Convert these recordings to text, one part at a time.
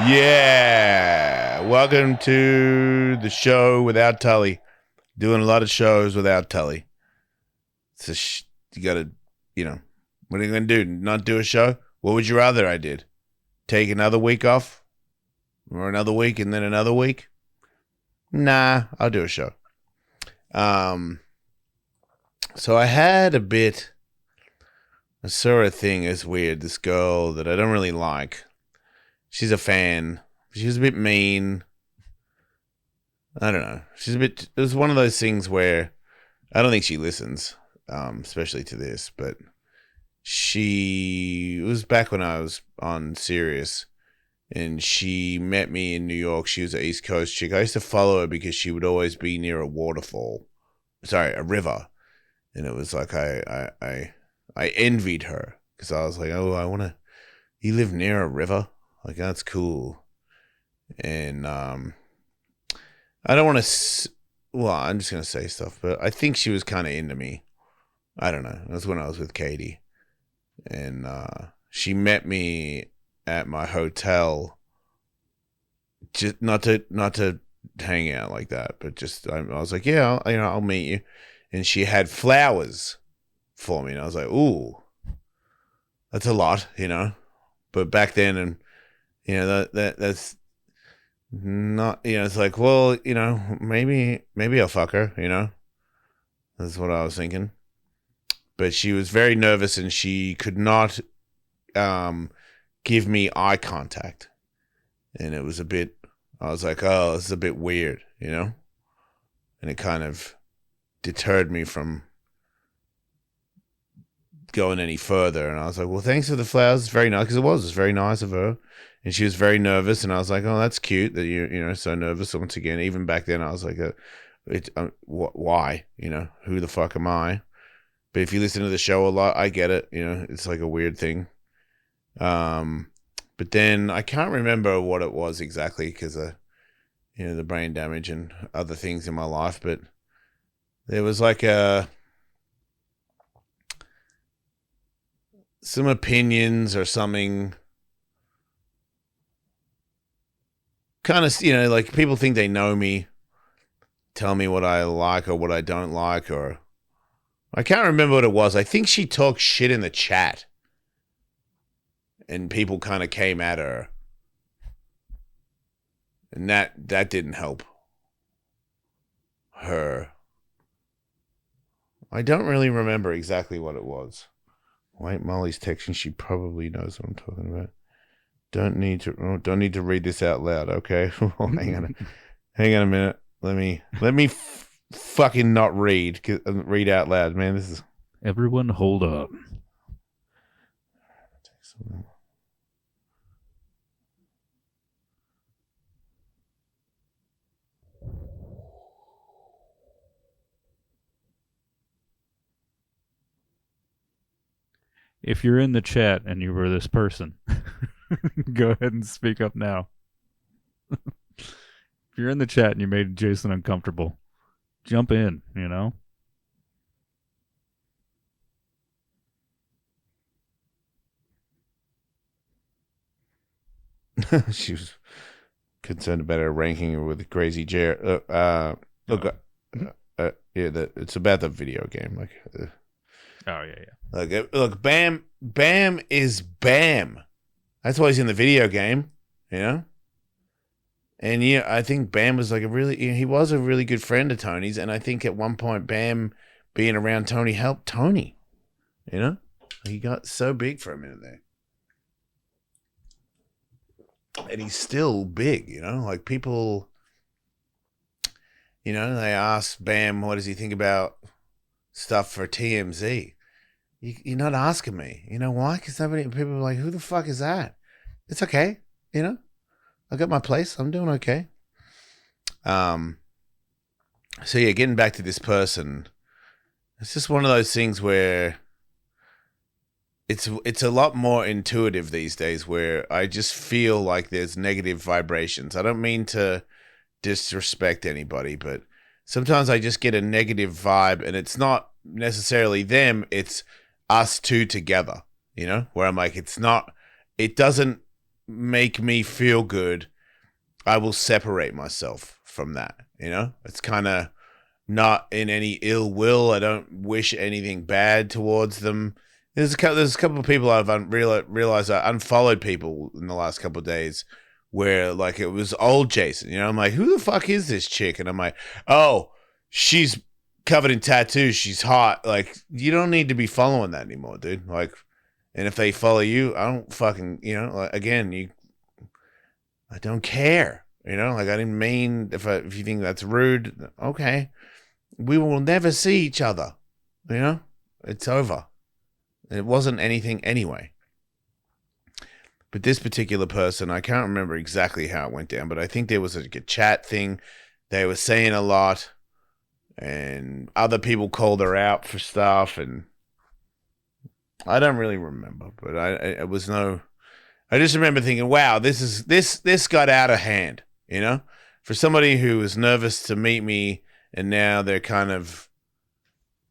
Yeah. Welcome to the show without Tully. Doing a lot of shows without Tully. You got to, what are you going to do? Not do a show? What would you rather I did? Take another week off? Or another week and then another week? Nah, I'll do a show. So I had I saw a thing as weird. This girl that I don't really like. She's a fan. She was a bit mean. I don't know. It was one of those things where I don't think she listens, especially to this, but it was back when I was on Sirius, and she met me in New York. She was an East Coast chick. I used to follow her because she would always be near a a river. And it was like, I envied her because I was like, oh, you live near a river? Like, that's cool. And I don't want to, I'm just going to say stuff, but I think she was kind of into me. I don't know. It was when I was with Katie. And she met me at my hotel, just not to hang out like that, but just, I was like, yeah, I'll meet you. And she had flowers for me. And I was like, ooh, that's a lot, But back then, and that's not, it's like, well, maybe I'll fuck her, That's what I was thinking. But she was very nervous and she could not give me eye contact. And it was I was like, oh, this is a bit weird, And it kind of deterred me from going any further. And I was like, well, thanks for the flowers. It's very nice, because it was very nice of her. And she was very nervous, and I was like, oh, that's cute that you're so nervous. Once again, even back then, I was like, why? Who the fuck am I? But if you listen to the show a lot, I get it. It's like a weird thing. But then I can't remember what it was exactly because the brain damage and other things in my life. But there was like some opinions or something. Kind of, like people think they know me, tell me what I like or what I don't like, or I can't remember what it was. I think she talked shit in the chat and people kind of came at her, and that didn't help her. I don't really remember exactly what it was. Wait, Molly's texting. She probably knows what I'm talking about. Don't need to read this out loud. Okay. Hang on a minute. Let me fucking not read out loud, man. This is Everyone hold up. If you're in the chat and you were this person, go ahead and speak up now. If you're in the chat and you made Jason uncomfortable, jump in, She was concerned about her ranking with Crazy Jared. Look, it's about the video game. Oh yeah. Look, Bam is Bam. That's why he's in the video game, And I think Bam was like he was a really good friend of Tony's, and I think at one point Bam being around Tony helped Tony. He got so big for a minute there. And he's still big, like people, they ask Bam, what does he think about stuff for TMZ? You're not asking me, why? Because people are like, who the fuck is that? It's okay, I got my place. I'm doing okay. So yeah, getting back to this person, it's just one of those things where it's a lot more intuitive these days, where I just feel like there's negative vibrations. I don't mean to disrespect anybody, but sometimes I just get a negative vibe, and it's not necessarily them, it's us two together, where I'm like, it doesn't make me feel good, I will separate myself from that. It's kind of not in any ill will. I don't wish anything bad towards them. There's a couple of people I've realized I unfollowed people in the last couple of days where like it was old Jason. I'm like, who the fuck is this chick? And I'm like, oh, she's covered in tattoos. She's hot. Like, you don't need to be following that anymore, dude. Like, and if they follow you, I don't fucking, like, again, I don't care. Like I didn't mean if you think that's rude, okay. We will never see each other. It's over. It wasn't anything anyway. But this particular person, I can't remember exactly how it went down, but I think there was like a chat thing. They were saying a lot, and other people called her out for stuff, and I don't really remember. But I just remember thinking, wow, this got out of hand. For somebody who was nervous to meet me, and now they're kind of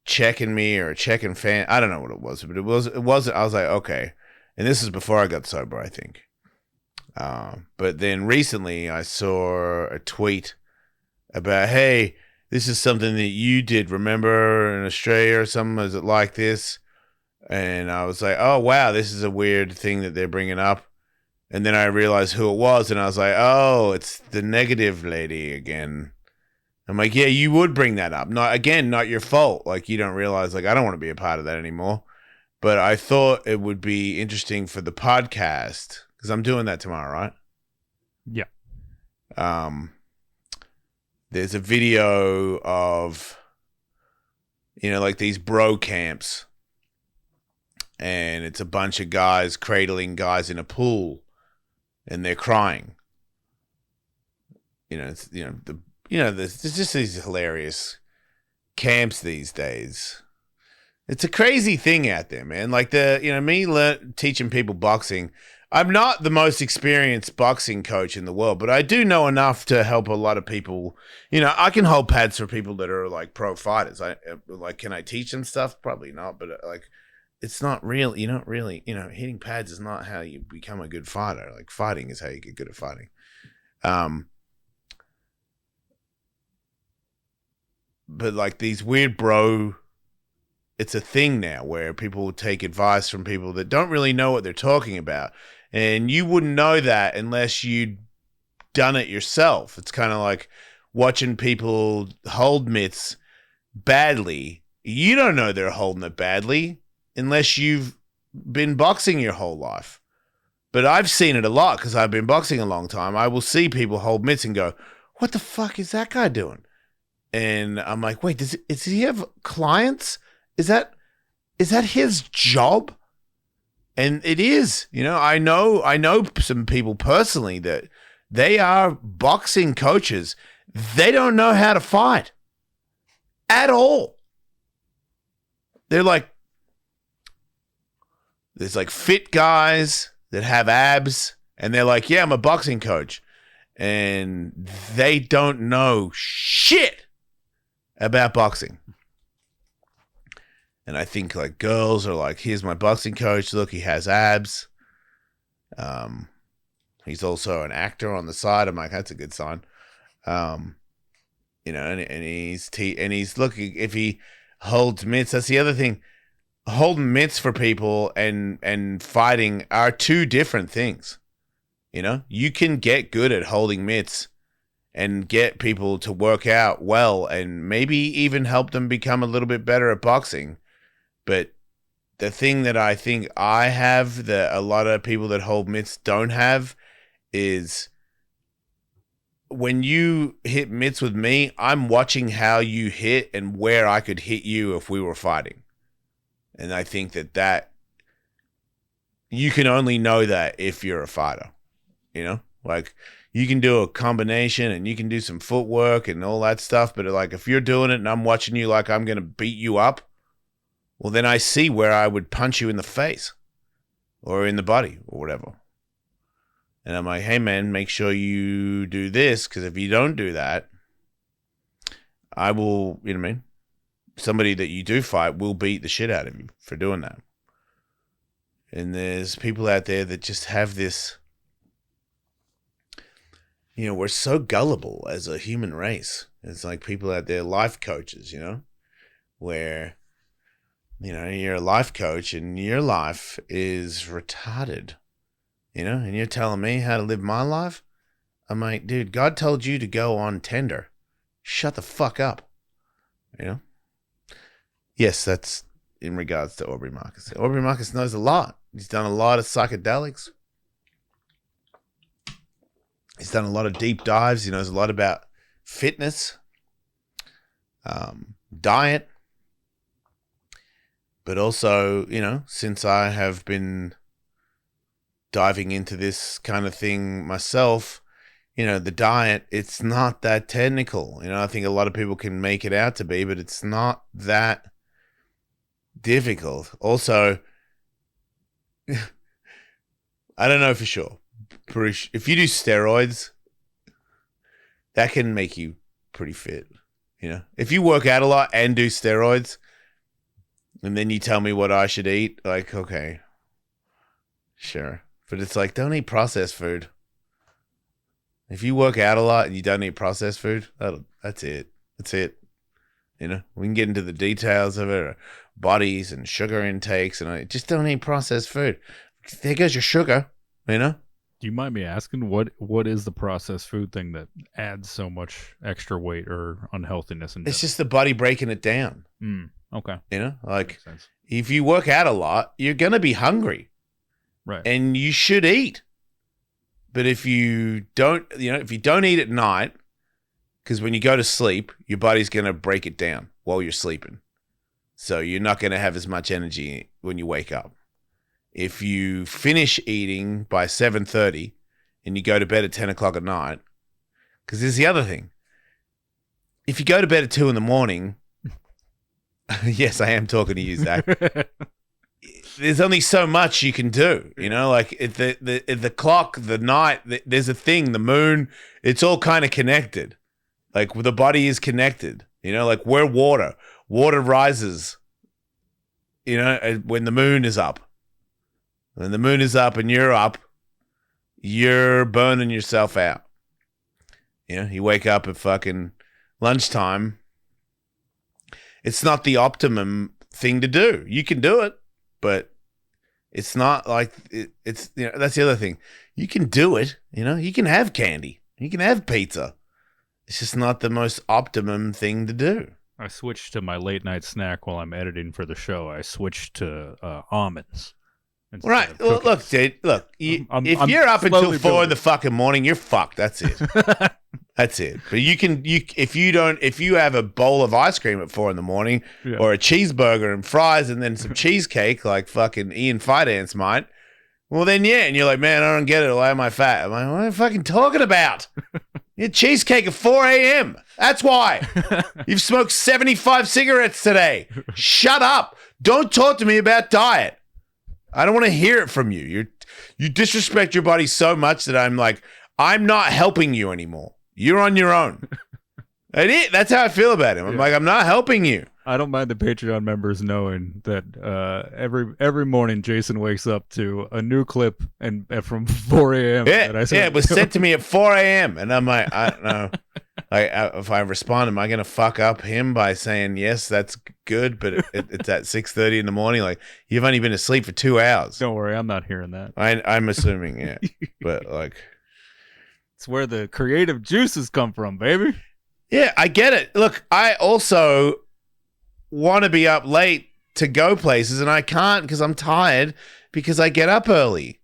checking me or checking fan. I don't know what it was, but it wasn't. I was like, okay. And this is before I got sober, I think. But then recently I saw a tweet about, hey, this is something that you did, remember, in Australia or something? Was it like this? And I was like, oh, wow, this is a weird thing that they're bringing up. And then I realized who it was, and I was like, oh, it's the negative lady again. I'm like, yeah, you would bring that up. Not your fault. Like, you don't realize, like, I don't want to be a part of that anymore. But I thought it would be interesting for the podcast, because I'm doing that tomorrow, right? Yeah. There's a video of, like these bro camps, and it's a bunch of guys cradling guys in a pool, and they're crying. There's just these hilarious camps these days. It's a crazy thing out there, man. Like teaching people boxing. I'm not the most experienced boxing coach in the world, but I do know enough to help a lot of people. I can hold pads for people that are like pro fighters. Can I teach them stuff? Probably not, but like, it's not real. You're not really, hitting pads is not how you become a good fighter. Like, fighting is how you get good at fighting. But like these weird bro, it's a thing now where people will take advice from people that don't really know what they're talking about. And you wouldn't know that unless you'd done it yourself. It's kind of like watching people hold mitts badly. You don't know they're holding it badly unless you've been boxing your whole life. But I've seen it a lot because I've been boxing a long time. I will see people hold mitts and go, what the fuck is that guy doing? And I'm like, wait, does he have clients? Is that his job? And it is. I know some people personally that they are boxing coaches. They don't know how to fight at all. They're like, there's like fit guys that have abs, and they're like, yeah, I'm a boxing coach. And they don't know shit about boxing. And I think like girls are like, here's my boxing coach. Look, he has abs. He's also an actor on the side. I'm like, that's a good sign. And he's looking, if he holds mitts, that's the other thing. Holding mitts for people and fighting are two different things. You can get good at holding mitts and get people to work out well and maybe even help them become a little bit better at boxing. But the thing that I think I have that a lot of people that hold mitts don't have is when you hit mitts with me, I'm watching how you hit and where I could hit you if we were fighting. And I think that you can only know that if you're a fighter, like you can do a combination and you can do some footwork and all that stuff. But like, if you're doing it and I'm watching you like I'm going to beat you up, well, then I see where I would punch you in the face or in the body or whatever. And I'm like, hey, man, make sure you do this, because if you don't do that, I will, somebody that you do fight will beat the shit out of you for doing that. And there's people out there that just have this we're so gullible as a human race. It's like people out there, life coaches, where, you're a life coach and your life is retarded, and you're telling me how to live my life. I'm like, dude, God told you to go on Tinder. Shut the fuck up. Yes, that's in regards to Aubrey Marcus. Aubrey Marcus knows a lot. He's done a lot of psychedelics. He's done a lot of deep dives. He knows a lot about fitness, diet. But also, since I have been diving into this kind of thing myself, the diet, it's not that technical. I think a lot of people can make it out to be, but it's not that difficult. Also, I don't know for sure. If you do steroids, that can make you pretty fit. If you work out a lot and do steroids, and then you tell me what I should eat, like, okay, sure. But it's like, don't eat processed food. If you work out a lot and you don't eat processed food, that's it. That's it. We can get into the details of it, or bodies and sugar intakes, and just don't eat processed food. There goes your sugar, Do you mind me asking what is the processed food thing that adds so much extra weight or unhealthiness? It's just the body breaking it down. Okay. Like if you work out a lot, you're going to be hungry. Right. And you should eat. But if you don't, if you don't eat at night, because when you go to sleep, your body's going to break it down while you're sleeping. So you're not going to have as much energy when you wake up. If you finish eating by 7:30 and you go to bed at 10 o'clock at night, because there's the other thing. If you go to bed at 2 a.m, yes, I am talking to you, Zach. There's only so much you can do, like the clock, the night, there's a thing, the moon, it's all kind of connected. Like the body is connected, like we're water. Water rises, when the moon is up. When the moon is up and you're up, you're burning yourself out. You wake up at fucking lunchtime. It's not the optimum thing to do. You can do it, but it's not like it's that's the other thing. You can do it, you can have candy. You can have pizza. It's just not the most optimum thing to do. I switched to my late night snack while I'm editing for the show. I switched to almonds. Right. Well, look, dude. Look, if you're up until 4 in the fucking morning, you're fucked. That's it. That's it. But if you have a bowl of ice cream at 4 in the morning, or a cheeseburger and fries and then some cheesecake like fucking Ian Fidance might, well then and you're like, man, I don't get it. Why am I fat? I'm like, what are you fucking talking about? You had cheesecake at 4 a.m. That's why. You've smoked 75 cigarettes today. Shut up. Don't talk to me about diet. I don't want to hear it from you. You disrespect your body so much that I'm like, I'm not helping you anymore. You're on your own. That's how I feel about him. I'm like, I'm not helping you. I don't mind the Patreon members knowing that every morning Jason wakes up to a new clip and from 4 a.m. It was sent to me at 4 a.m. And I'm like, I don't know. If I respond, am I going to fuck up him by saying, yes, that's good, but it's at 6:30 in the morning? Like, you've only been asleep for 2 hours. Don't worry, I'm not hearing that. I'm assuming, yeah. But, like... It's where the creative juices come from, baby. Yeah, I get it. Look, I also want to be up late to go places, and I can't because I'm tired because I get up early.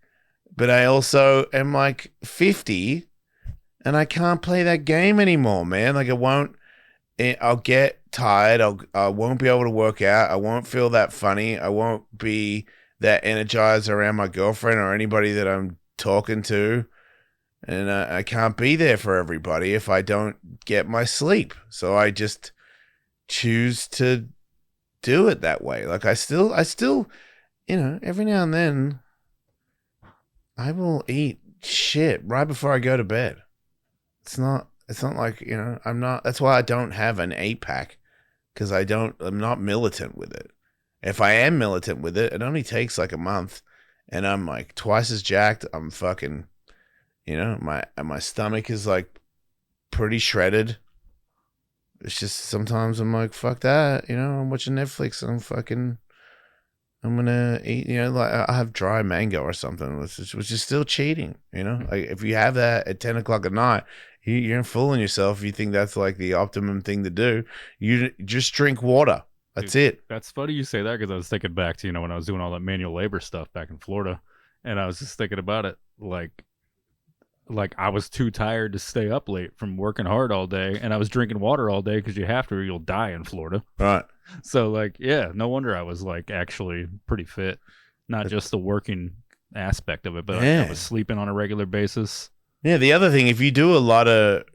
But I also am like 50, and I can't play that game anymore, man. Like I'll get tired. I won't be able to work out. I won't feel that funny. I won't be that energized around my girlfriend or anybody that I'm talking to. And I can't be there for everybody if I don't get my sleep. So I just choose to do it that way. Like I still, every now and then I will eat shit right before I go to bed. It's not like, I'm not, that's why I don't have an 8-pack, because I'm not militant with it. If I am militant with it, it only takes like a month and I'm like twice as jacked. I'm fucking, You know, my stomach is like pretty shredded. It's just sometimes I'm like, fuck that. You know, I'm watching Netflix and I'm gonna eat. You know, like I have dry mango or something, which is still cheating. You know, like if you have that at 10 o'clock at night, you're fooling yourself. If you think that's like the optimum thing to do, you just drink water. That's Dude, it. that's funny you say that because I was thinking back to, when I was doing all that manual labor stuff back in Florida, and I was just thinking about it like I was too tired to stay up late from working hard all day, and I was drinking water all day because you have to or you'll die in Florida. Right. So like, yeah, no wonder I was like actually pretty fit, not just the working aspect of it, but I was sleeping on a regular basis. Yeah. The other thing, if you do a lot of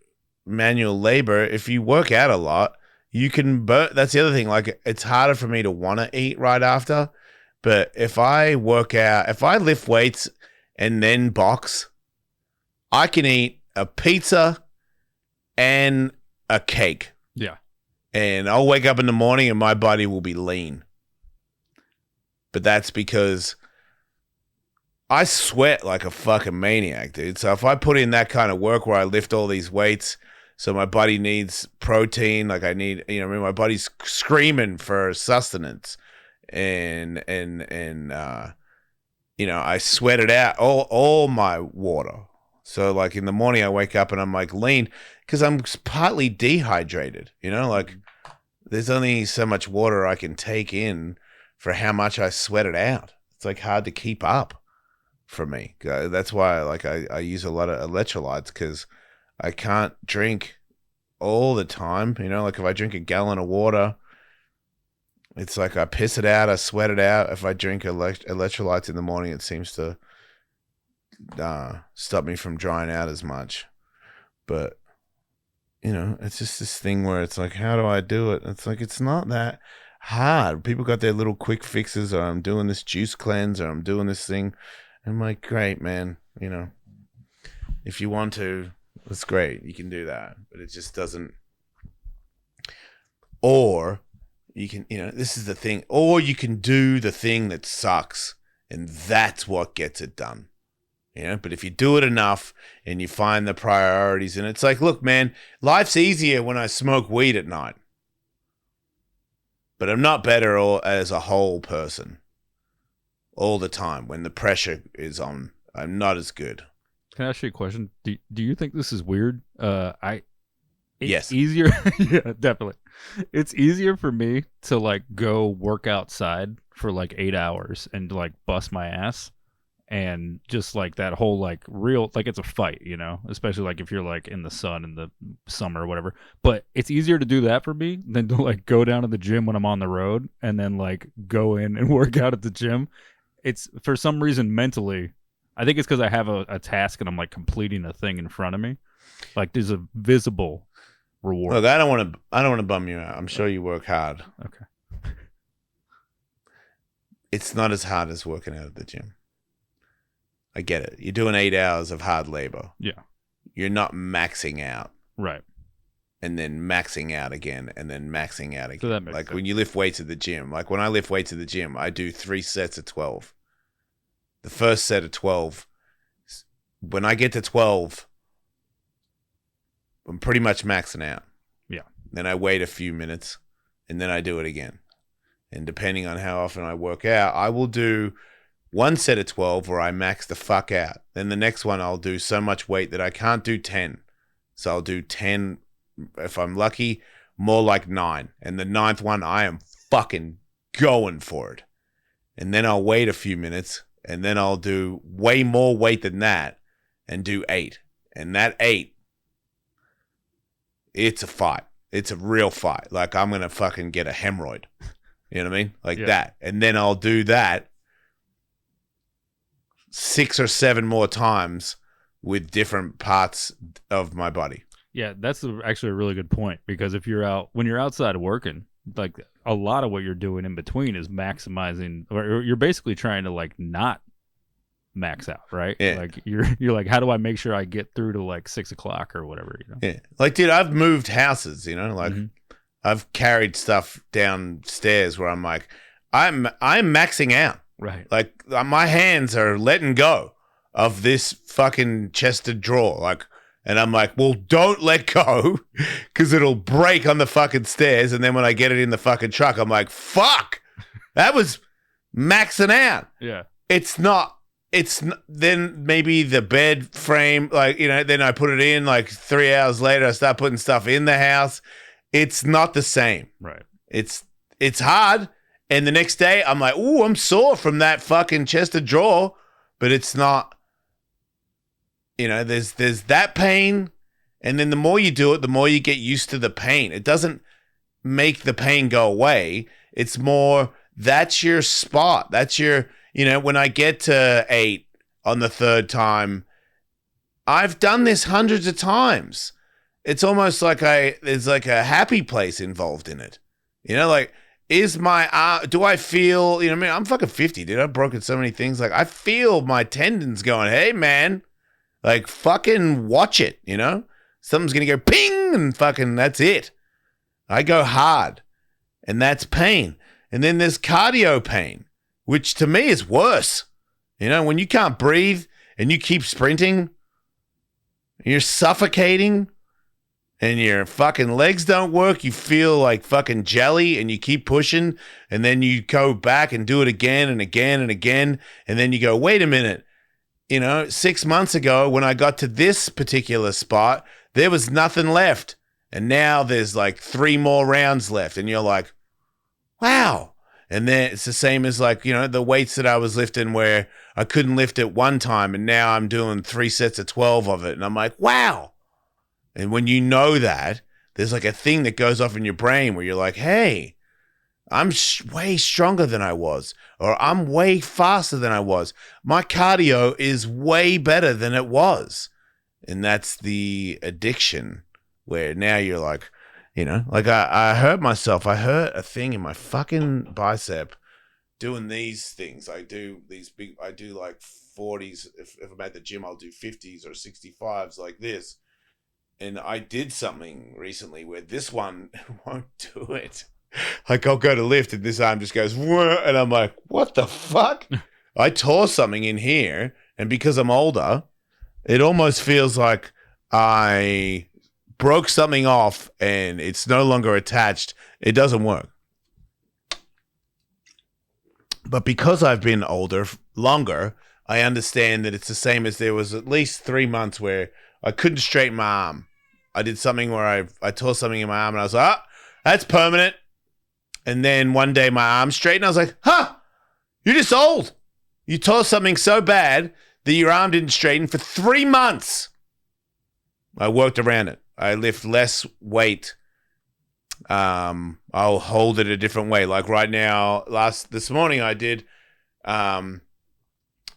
manual labor, if you work out a lot, you can burn. That's the other thing. Like, it's harder for me to want to eat right after. But if I work out, if I lift weights and then box, I can eat a pizza and a cake. Yeah. And I'll wake up in the morning and my body will be lean. But that's because I sweat like a fucking maniac, dude. So if I put in that kind of work where I lift all these weights, so my body needs protein, like I need, my body's screaming for sustenance, and I sweat it out, all my water. So like in the morning I wake up and I'm like lean because I'm partly dehydrated. Like there's only so much water I can take in for how much I sweat it out. It's like hard to keep up for me. That's why I use a lot of electrolytes because I can't drink all the time. Like if I drink a gallon of water, it's like I piss it out, I sweat it out. If I drink electrolytes in the morning, it seems to stop me from drying out as much. But, it's just this thing where it's like, how do I do it? It's like, it's not that hard. People got their little quick fixes, or I'm doing this juice cleanse, or I'm doing this thing. I'm like, great, man. If you want to, it's great. You can do that. But it just doesn't. Or you can, this is the thing. Or you can do the thing that sucks, and that's what gets it done. But if you do it enough and you find the priorities, and it's like, look, man, life's easier when I smoke weed at night. But I'm not better as a whole person all the time. When the pressure is on, I'm not as good. Can I ask you a question? Do you think this is weird? It's yes. Easier. Yeah, definitely. It's easier for me to like go work outside for like 8 hours and like bust my ass. And just like that whole like real, like it's a fight, especially like if you're like in the sun in the summer or whatever. But it's easier to do that for me than to like go down to the gym when I'm on the road and then like go in and work out at the gym. It's for some reason mentally, I think it's because I have a task and I'm like completing a thing in front of me. Like there's a visible reward. Look, I don't want to bum you out. I'm sure you work hard. Okay. It's not as hard as working out at the gym. I get it. You're doing 8 hours of hard labor. Yeah. You're not maxing out. Right. And then maxing out again, and then maxing out again. So that makes like sense. when you lift weights at the gym. Like when I lift weights at the gym, I do 3 sets of 12. The first set of 12, when I get to 12, I'm pretty much maxing out. Yeah. Then I wait a few minutes, and then I do it again. And depending on how often I work out, I will do one set of 12 where I max the fuck out. Then the next one I'll do so much weight that I can't do 10. So I'll do 10, if I'm lucky, more like 9. And the 9th one, I am fucking going for it. And then I'll wait a few minutes, and then I'll do way more weight than that and do 8. And that 8, it's a fight. It's a real fight. Like I'm going to fucking get a hemorrhoid. You know what I mean? Like that. And then I'll do that 6 or 7 more times with different parts of my body. Yeah, that's actually a really good point because when you're outside working, like a lot of what you're doing in between is maximizing, or you're basically trying to like not max out, right? Yeah. Like you're like, how do I make sure I get through to like 6 o'clock or whatever? Yeah, like dude, I've moved houses. Like I've carried stuff downstairs where I'm like, I'm maxing out. Right. Like my hands are letting go. of this fucking chested drawer. Like, and I'm like, well, don't let go because it'll break on the fucking stairs. And then when I get it in the fucking truck, I'm like, fuck, that was maxing out. Yeah. It's not. Then maybe the bed frame, like, you know, then I put it in, like 3 hours later, I start putting stuff in the house. It's not the same. Right. It's hard. And the next day I'm like, ooh, I'm sore from that fucking chested drawer, but it's not, you know, there's that pain. And then the more you do it, the more you get used to the pain. It doesn't make the pain go away. It's more, that's your spot. That's your, you know, when I get to 8 on the third time, I've done this hundreds of times. It's almost like there's like a happy place involved in it. You know, like, do I feel, you know, I mean, I'm fucking 50, dude. I've broken so many things. Like, I feel my tendons going, hey, man, like, fucking watch it, you know? Something's going to go ping and fucking that's it. I go hard and that's pain. And then there's cardio pain, which to me is worse. You know, when you can't breathe and you keep sprinting, you're suffocating and your fucking legs don't work, you feel like fucking jelly and you keep pushing and then you go back and do it again and again and again. And then you go, wait a minute. You know, 6 months ago when I got to this particular spot, there was nothing left. And now there's like 3 more rounds left. And you're like, wow. And then it's the same as like, you know, the weights that I was lifting where I couldn't lift it one time and now I'm doing 3 sets of 12 of it. And I'm like, wow. And when you know that, there's like a thing that goes off in your brain where you're like, hey, I'm way stronger than I was, or I'm way faster than I was. My cardio is way better than it was. And that's the addiction where now you're like, you know, like I hurt myself. I hurt a thing in my fucking bicep doing these things. I do like 40s. If I'm at the gym, I'll do 50s or 65s like this. And I did something recently where this one won't do it. Like I'll go to lift and this arm just goes, and I'm like, what the fuck? I tore something in here. And because I'm older, it almost feels like I broke something off and it's no longer attached. It doesn't work. But because I've been older, longer, I understand that it's the same as there was at least 3 months where I couldn't straighten my arm. I did something where I tore something in my arm and I was like, that's permanent. And then one day my arm straightened. I was like, you're just old. You tore something so bad that your arm didn't straighten for 3 months. I worked around it. I lift less weight. I'll hold it a different way. Like right now, this morning I did a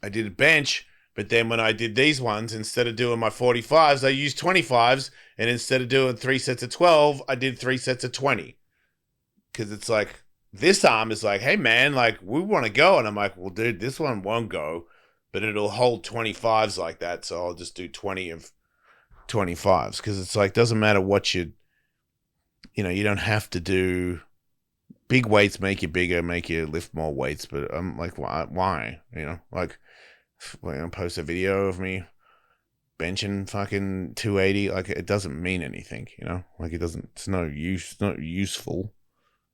bench, but then when I did these ones, instead of doing my 45s, I used 25s, and instead of doing 3 sets of 12, I did 3 sets of 20. Because it's like, this arm is like, hey man, like we want to go. And I'm like, well, dude, this one won't go, but it'll hold 25s like that. So I'll just do 20 of 25s. Because it's like, doesn't matter what you know, you don't have to do big weights, make you bigger, make you lift more weights. But I'm like, why? You know, like, I post a video of me benching fucking 280. Like, it doesn't mean anything, you know, like it's no use, it's not useful.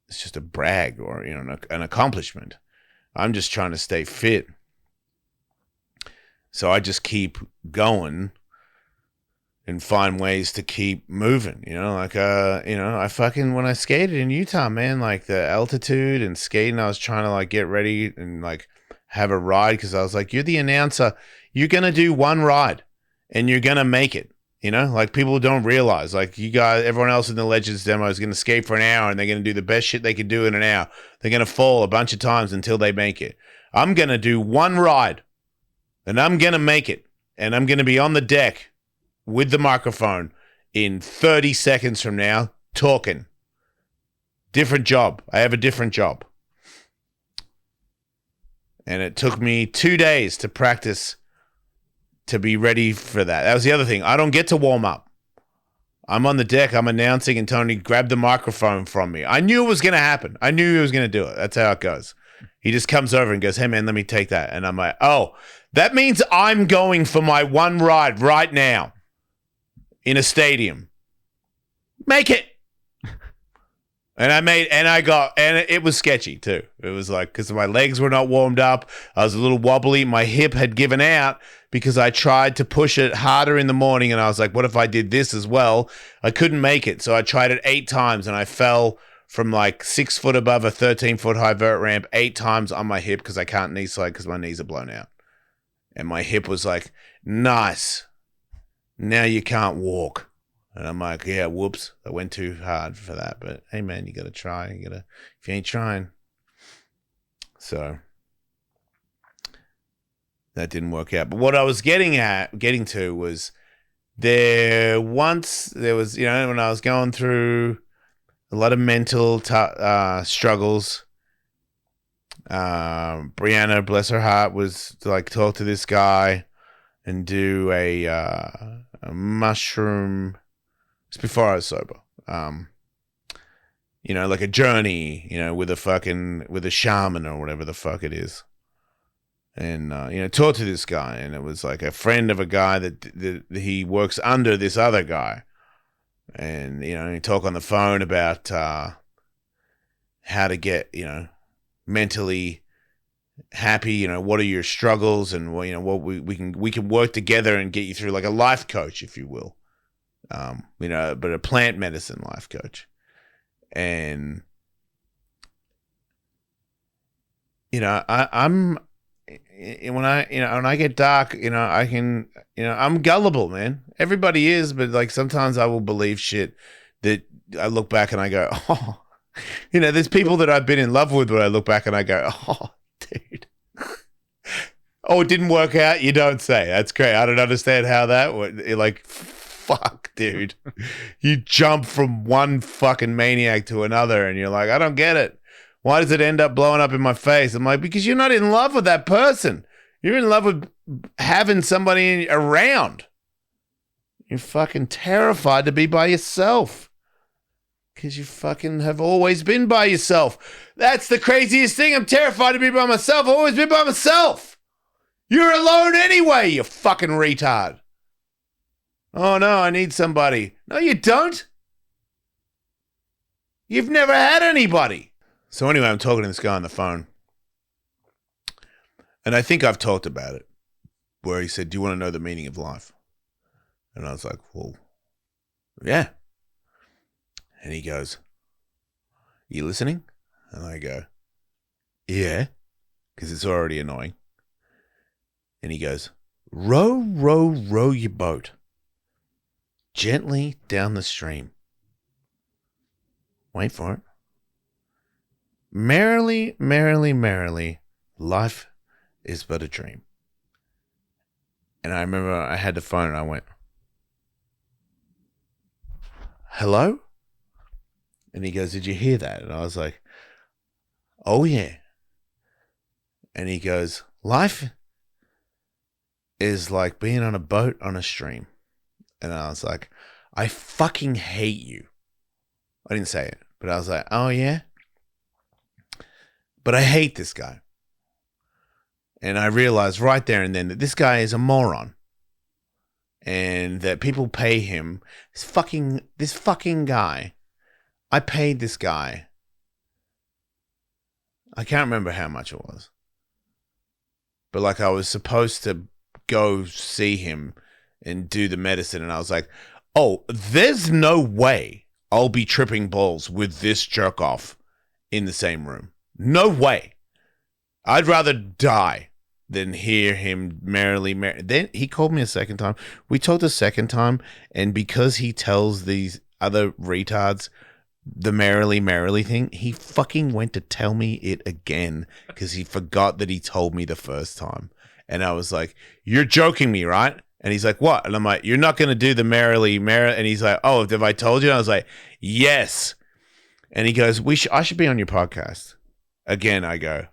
It's just a brag or, you know, an accomplishment. I'm just trying to stay fit. So I just keep going and find ways to keep moving, you know, like, you know, when I skated in Utah, man, like the altitude and skating, I was trying to like get ready and like have a ride. Cause I was like, you're the announcer. You're going to do one ride and you're going to make it. You know, like people don't realize, like you guys, everyone else in the Legends demo is going to skate for an hour and they're going to do the best shit they can do in an hour. They're going to fall a bunch of times until they make it. I'm going to do one ride and I'm going to make it. And I'm going to be on the deck with the microphone in 30 seconds from now talking. Different job. I have a different job. And it took me 2 days to practice to be ready for that. That was the other thing. I don't get to warm up. I'm on the deck. I'm announcing and Tony grabbed the microphone from me. I knew it was going to happen. I knew he was going to do it. That's how it goes. He just comes over and goes, "Hey man, let me take that." And I'm like, "Oh, that means I'm going for my one ride right now in a stadium. Make it." And it was sketchy too. It was like, because my legs were not warmed up. I was a little wobbly. My hip had given out because I tried to push it harder in the morning. And I was like, what if I did this as well? I couldn't make it. So I tried it 8 times and I fell from like 6 foot above a 13-foot high vert ramp 8 times on my hip because I can't knee slide because my knees are blown out. And my hip was like, nice. Now you can't walk. And I'm like, yeah, whoops. I went too hard for that. But hey, man, you got to try. If you ain't trying. So that didn't work out. But what I was getting to was there was, when I was going through a lot of mental struggles, Brianna, bless her heart, was to like talk to this guy and do a mushroom. It's before I was sober. Like a journey, with a shaman or whatever the fuck it is. And, talk to this guy. And it was like a friend of a guy that he works under this other guy. And, he talk on the phone about how to get, mentally happy, what are your struggles, and what we can work together and get you through, like a life coach, if you will. But a plant medicine life coach. And, I'm when I get dark, I can, I'm gullible, man. Everybody is, but like sometimes I will believe shit that I look back and I go, oh, there's people that I've been in love with where I look back and I go, oh, dude. Oh, it didn't work out. You don't say. That's great. I don't understand how that would, like, fuck, dude. You jump from one fucking maniac to another and you're like, I don't get it. Why does it end up blowing up in my face? I'm like, because you're not in love with that person. You're in love with having somebody around. You're fucking terrified to be by yourself. Because you fucking have always been by yourself. That's the craziest thing. I'm terrified to be by myself. I've always been by myself. You're alone anyway, you fucking retard. Oh no, I need somebody. No, you don't. You've never had anybody. So anyway, I'm talking to this guy on the phone. And I think I've talked about it. Where he said, do you want to know the meaning of life? And I was like, well, yeah. And he goes, you listening? And I go, yeah. Because it's already annoying. And he goes, row, row, row your boat gently down the stream. Wait for it. Merrily, merrily, merrily, life is but a dream. And I remember I had the phone and I went, hello? And he goes, did you hear that? And I was like, oh yeah. And he goes, life is like being on a boat on a stream. And I was like, I fucking hate you. I didn't say it, but I was like, oh yeah? But I hate this guy. And I realized right there and then that this guy is a moron. And that people pay him. This fucking guy. I paid this guy. I can't remember how much it was. But like I was supposed to go see him and do the medicine. And I was like, oh, there's no way I'll be tripping balls with this jerk off in the same room. No way. I'd rather die than hear him merrily. Then he called me a second time. We talked a second time. And because he tells these other retards the merrily thing, he fucking went to tell me it again because he forgot that he told me the first time. And I was like, you're joking me, right? And he's like, what? And I'm like, you're not going to do the merrily. And he's like, oh, have I told you? And I was like, yes. And he goes, I should be on your podcast. Again, I go,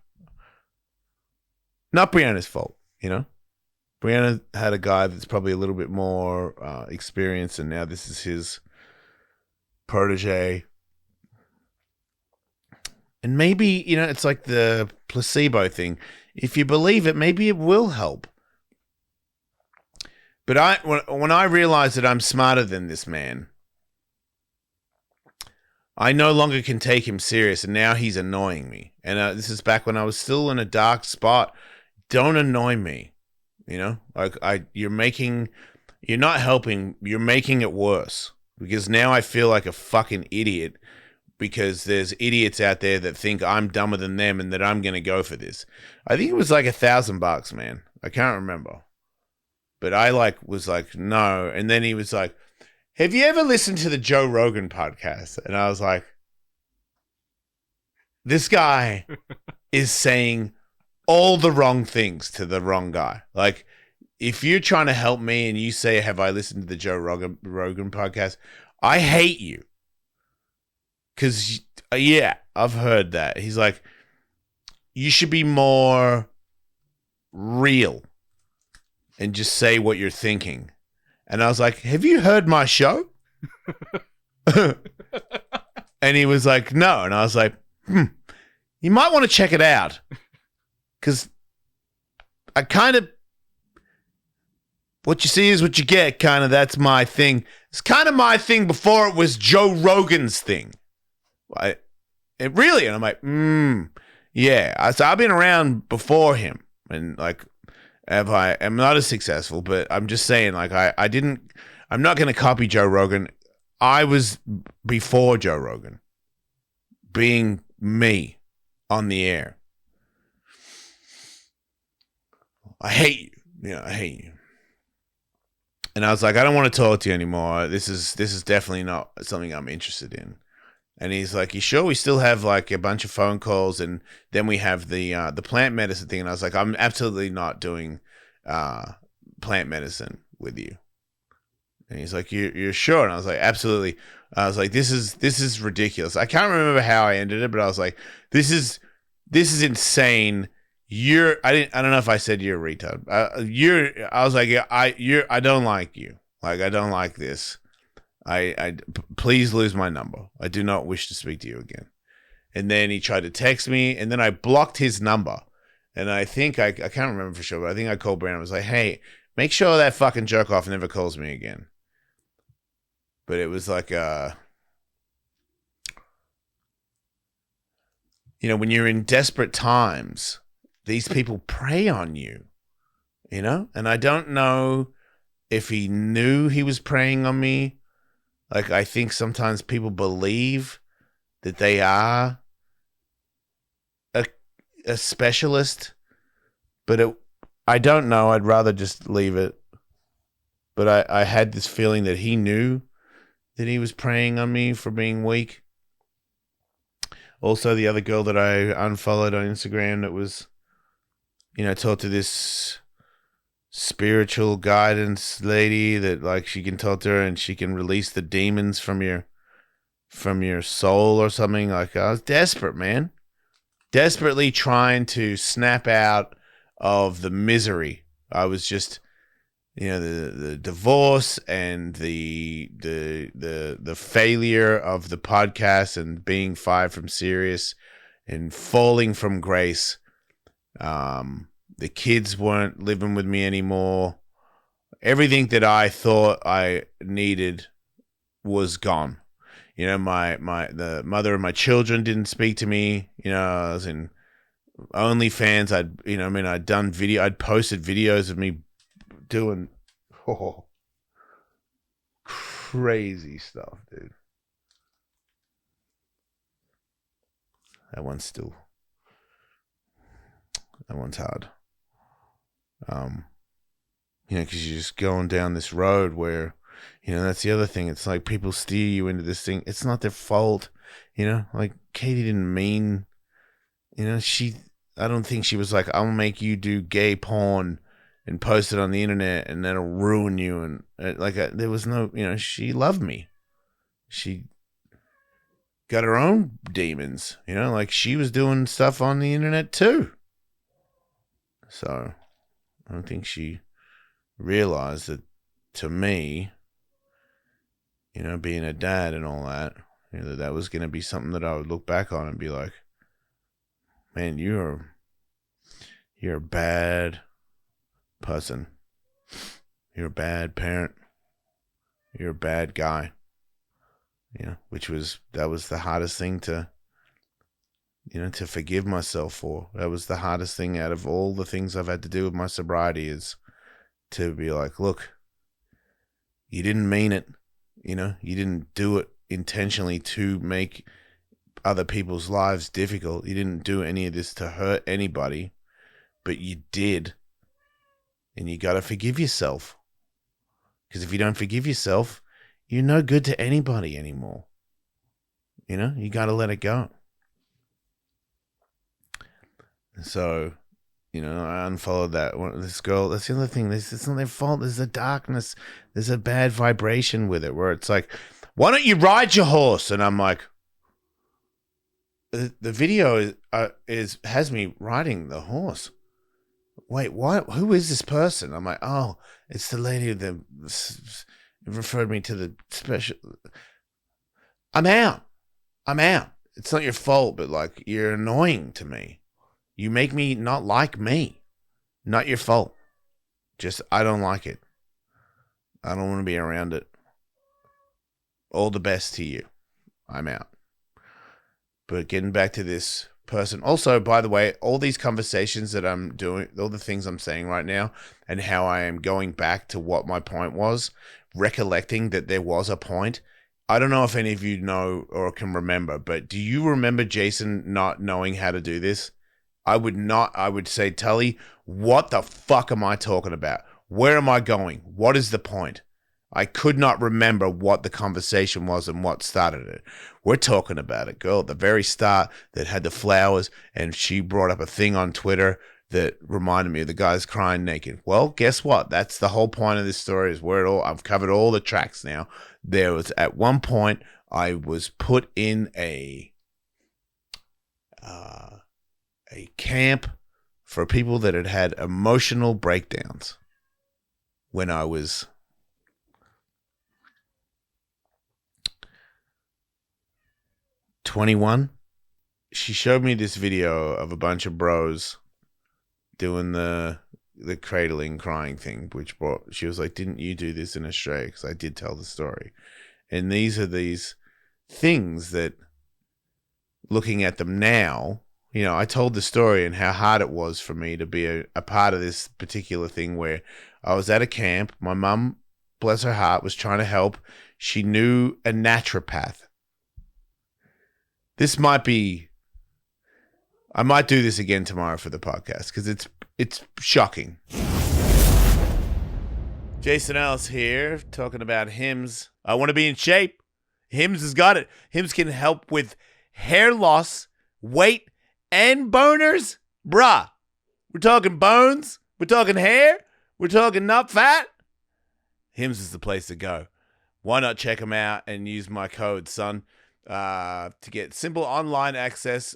not Brianna's fault, Brianna had a guy that's probably a little bit more experienced, and now this is his protege. And maybe, it's like the placebo thing. If you believe it, maybe it will help. But when I realize that I'm smarter than this man, I no longer can take him serious, and now he's annoying me. And this is back when I was still in a dark spot. Don't annoy me, Like you're not helping. You're making it worse because now I feel like a fucking idiot because there's idiots out there that think I'm dumber than them and that I'm gonna go for this. I think it was like $1,000, man. I can't remember, but I was like no, and then he was like, have you ever listened to the Joe Rogan podcast? And I was like, this guy is saying all the wrong things to the wrong guy. Like, if you're trying to help me and you say, have I listened to the Joe Rogan podcast? I hate you. Because, yeah, I've heard that. He's like, you should be more real and just say what you're thinking. And I was like, have you heard my show? And he was like, no. And I was like, you might want to check it out. Because I kind of, what you see is what you get, kind of. That's my thing. It's kind of my thing before it was Joe Rogan's thing. And I'm like, yeah. So I've been around before him. And like, I'm not as successful, but I'm just saying, like, I'm not going to copy Joe Rogan. I was before Joe Rogan, being me on the air. I hate you. I hate you. And I was like, I don't want to talk to you anymore. This is definitely not something I'm interested in. And he's like, you sure? We still have like a bunch of phone calls, and then we have the plant medicine thing. And I was like, I'm absolutely not doing plant medicine with you. And he's like, you're sure? And I was like, absolutely. I was like, this is ridiculous. I can't remember how I ended it, but I was like, this is insane. I don't know if I said you're a retard. I was like, I don't like you. Like, I don't like this. Please lose my number. I do not wish to speak to you again. And then he tried to text me, and then I blocked his number. And I think I can't remember for sure, but I think I called Brandon. I was like, hey, make sure that fucking jerk off never calls me again. But it was like, when you're in desperate times, these people prey on you, And I don't know if he knew he was preying on me. Like, I think sometimes people believe that they are a specialist, but I don't know. I'd rather just leave it. But I had this feeling that he knew that he was preying on me for being weak. Also, the other girl that I unfollowed on Instagram that was, talked to this spiritual guidance lady that like she can talk to her and she can release the demons from your soul or something. Like, I was desperate, man. Desperately trying to snap out of the misery. I was just, the divorce and the failure of the podcast and being fired from Sirius and falling from grace. The kids weren't living with me anymore. Everything that I thought I needed was gone. The mother of my children didn't speak to me. I was in OnlyFans. I'd posted videos of me doing crazy stuff, dude. That one's hard. Because you're just going down this road where, that's the other thing. It's like people steer you into this thing. It's not their fault, like Katie didn't mean, I don't think she was like, I'll make you do gay porn and post it on the internet and that'll ruin you. And there was no, she loved me. She got her own demons, like she was doing stuff on the internet too. So I don't think she realized that, to me, being a dad and all that, that was going to be something that I would look back on and be like, man, you're a bad person. You're a bad parent. You're a bad guy. That was the hardest thing to forgive myself for. That was the hardest thing out of all the things I've had to do with my sobriety, is to be like, look, you didn't mean it. You didn't do it intentionally to make other people's lives difficult. You didn't do any of this to hurt anybody, but you did. And you got to forgive yourself. Because if you don't forgive yourself, you're no good to anybody anymore. You got to let it go. So, I unfollowed this girl. That's the other thing. It's not their fault. There's a darkness. There's a bad vibration with it, where it's like, why don't you ride your horse? And I'm like, the video has me riding the horse. Wait, what? Who is this person? I'm like, oh, it's the lady that referred me to the special. I'm out. It's not your fault, but like, you're annoying to me. You make me not like me. Not your fault. Just, I don't like it. I don't want to be around it. All the best to you. I'm out. But getting back to this person. Also, by the way, all these conversations that I'm doing, all the things I'm saying right now, and how I am going back to what my point was, recollecting that there was a point. I don't know if any of you know or can remember, but do you remember Jason not knowing how to do this? I would say, Tully, what the fuck am I talking about? Where am I going? What is the point? I could not remember what the conversation was and what started it. We're talking about a girl at the very start that had the flowers, and she brought up a thing on Twitter that reminded me of the guys crying naked. Well, guess what? That's the whole point of this story, is I've covered all the tracks now. There was, at one point, I was put in a camp for people that had had emotional breakdowns when I was 21. She showed me this video of a bunch of bros doing the cradling crying thing, she was like, didn't you do this in Australia? Because I did tell the story. And these are these things that, looking at them now, I told the story and how hard it was for me to be a part of this particular thing, where I was at a camp. My mum, bless her heart, was trying to help. She knew a naturopath. I might do this again tomorrow for the podcast, because it's shocking. Jason Ellis here, talking about Hims. I want to be in shape. Hims has got it. Hims can help with hair loss, weight, and boners. Bruh, we're talking bones. We're talking hair. We're talking nut fat. Hims is the place to go. Why not check them out and use my code, son, to get simple online access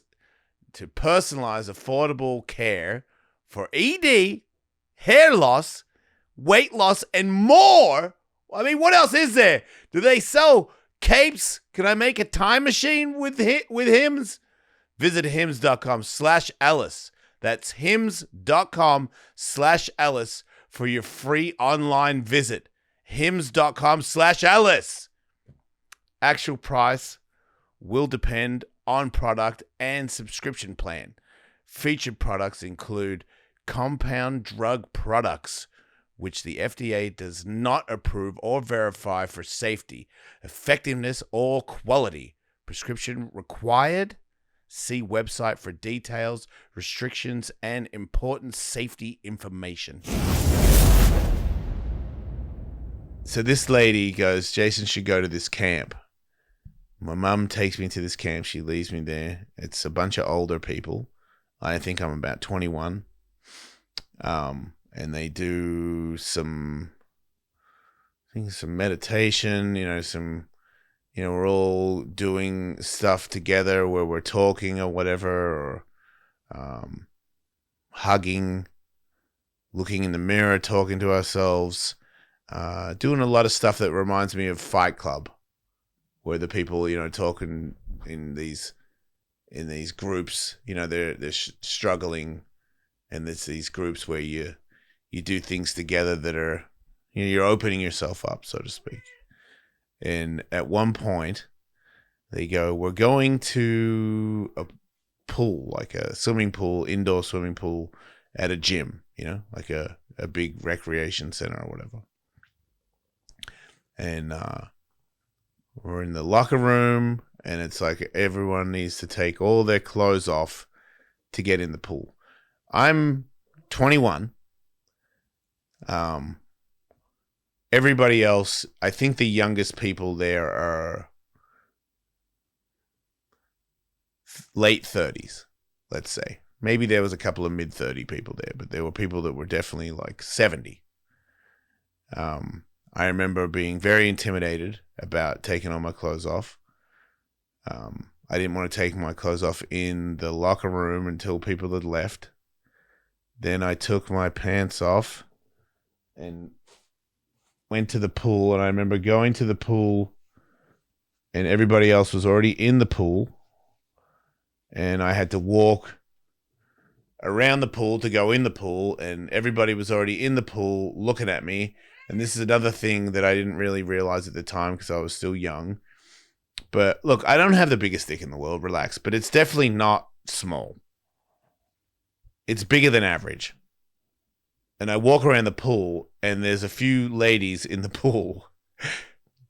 to personalized, affordable care for ED, hair loss, weight loss, and more. I mean, what else is there? Do they sell capes? Can I make a time machine with Hims? Visit hims.com/Ellis. That's hims.com/Ellis for your free online visit. hims.com/Ellis. Actual price will depend on product and subscription plan. Featured products include compound drug products, which the FDA does not approve or verify for safety, effectiveness, or quality. Prescription required? See website for details, restrictions, and important safety information. So this lady goes, Jason should go to this camp. My mum takes me to this camp. She leaves me there. It's a bunch of older people. I think I'm about 21. And they do some meditation, we're all doing stuff together where we're talking or whatever, or hugging, looking in the mirror, talking to ourselves, doing a lot of stuff that reminds me of Fight Club, where the people, talking in these in these groups. You know, they're struggling, and there's these groups where you do things together that are, you know, you're opening yourself up, so to speak. And at one point, they go, "We're going to a pool, like a swimming pool, indoor swimming pool at a gym, you know, like a big recreation center or whatever." And we're in the locker room, and it's like everyone needs to take all their clothes off to get in the pool. I'm 21. Everybody else, I think the youngest people there are late 30s, let's say. Maybe there was a couple of mid-30 people there, but there were people that were definitely like 70. I remember being very intimidated about taking all my clothes off. I didn't want to take my clothes off in the locker room until people had left. Then I took my pants off and went to the pool. And I remember going to the pool, and everybody else was already in the pool. And I had to walk around the pool to go in the pool, and everybody was already in the pool looking at me. And this is another thing that I didn't really realize at the time because I was still young. But look, I don't have the biggest dick in the world, relax, but it's definitely not small. It's bigger than average. And I walk around the pool, and there's a few ladies in the pool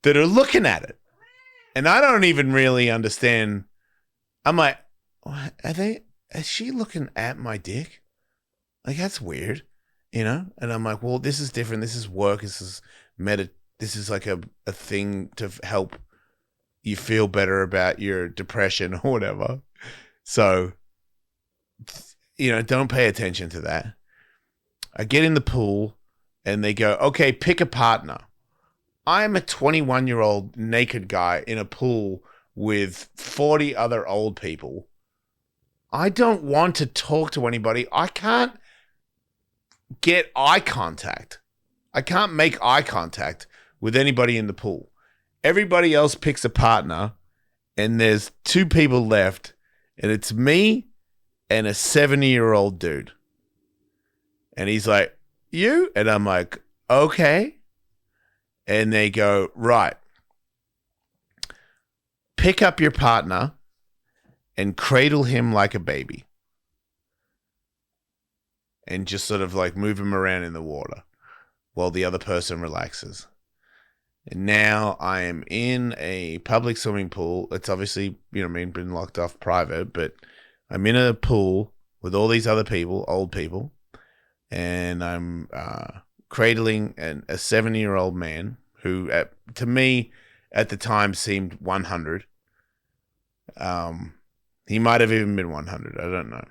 that are looking at it. And I don't even really understand. I'm like, is she looking at my dick? Like, that's weird, you know? And I'm like, well, this is different. This is work. This is this is like a thing to help you feel better about your depression or whatever. So, you know, don't pay attention to that. I get in the pool, and they go, okay, pick a partner. I'm a 21-year-old naked guy in a pool with 40 other old people. I don't want to talk to anybody. I can't get eye contact. I can't make eye contact with anybody in the pool. Everybody else picks a partner, and there's two people left, and it's me and a 70-year-old dude. And he's like, you? And I'm like, okay. And they go, right. Pick up your partner and cradle him like a baby. And just sort of like move him around in the water while the other person relaxes. And now I am in a public swimming pool. It's obviously, you know, been locked off private, but I'm in a pool with all these other people, old people, and I'm cradling a 70-year-old man who, to me, at the time seemed 100. He might have even been 100. I don't know.